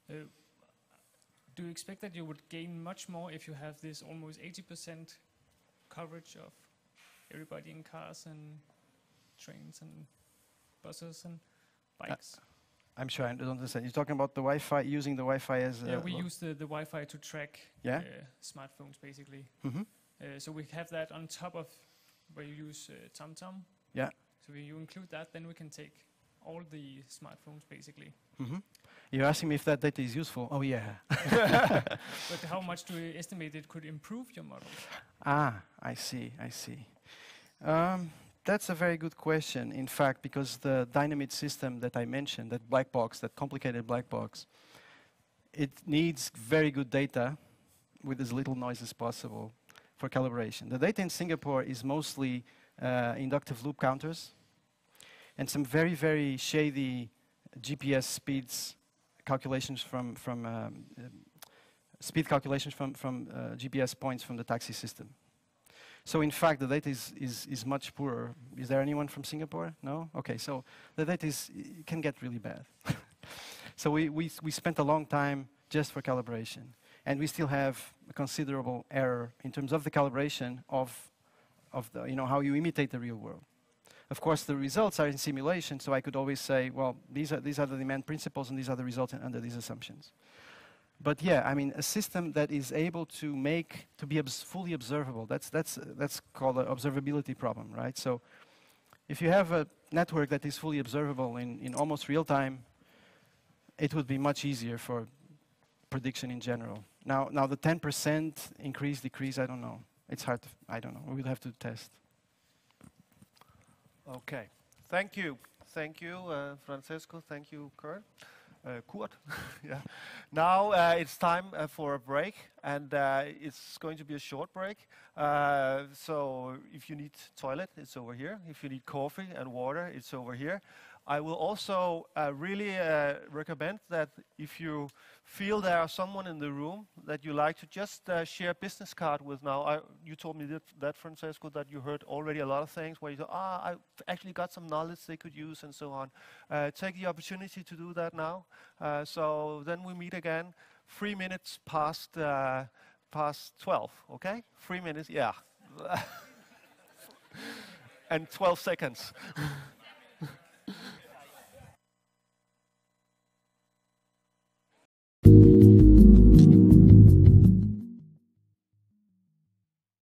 Speaker 11: Do you expect that you would gain much more if you have this almost 80% coverage of everybody in cars and trains and buses and bikes?
Speaker 9: I'm sure I don't understand. You're talking about the Wi-Fi, using the Wi-Fi as
Speaker 11: yeah, we use the Wi-Fi to track smartphones, basically.
Speaker 9: Mm-hmm.
Speaker 11: So we have that on top of where you use TomTom.
Speaker 9: Yeah.
Speaker 11: So when you include that, then we can take all the smartphones, basically.
Speaker 9: Mm-hmm. You're asking me if that data is useful? Oh, yeah.
Speaker 11: But how much do you estimate it could improve your models?
Speaker 9: Ah, I see. That's a very good question, in fact, because the Dynamite system that I mentioned, that black box, that complicated black box, it needs very good data with as little noise as possible for calibration. The data in Singapore is mostly inductive loop counters and some very, very shady GPS speeds calculations from GPS points from the taxi system. So in fact, the data is much poorer. Is there anyone from Singapore? No? Okay, so the data can get really bad. So we spent a long time just for calibration. And we still have a considerable error in terms of the calibration of the, how you imitate the real world. Of course, the results are in simulation, so I could always say, well, these are the demand principles and these are the results under these assumptions. But yeah, I mean, a system that is able to be fully observable, that's called an observability problem, right? So if you have a network that is fully observable in almost real time, it would be much easier for prediction in general. Now the 10% increase, decrease, I don't know. It's hard, I don't know. We will have to test.
Speaker 1: Okay, thank you. Thank you, Francesco. Thank you, Kurt. Yeah. Now it's time for a break, and it's going to be a short break. So if you need toilet, it's over here. If you need coffee and water, it's over here. I will also really recommend that if you feel there are someone in the room that you like to just share a business card with now. You told me that, Francesco, that you heard already a lot of things where you thought, I've actually got some knowledge they could use and so on. Take the opportunity to do that now. So then we meet again 3 minutes past 12, okay? 3 minutes, yeah. And 12 seconds.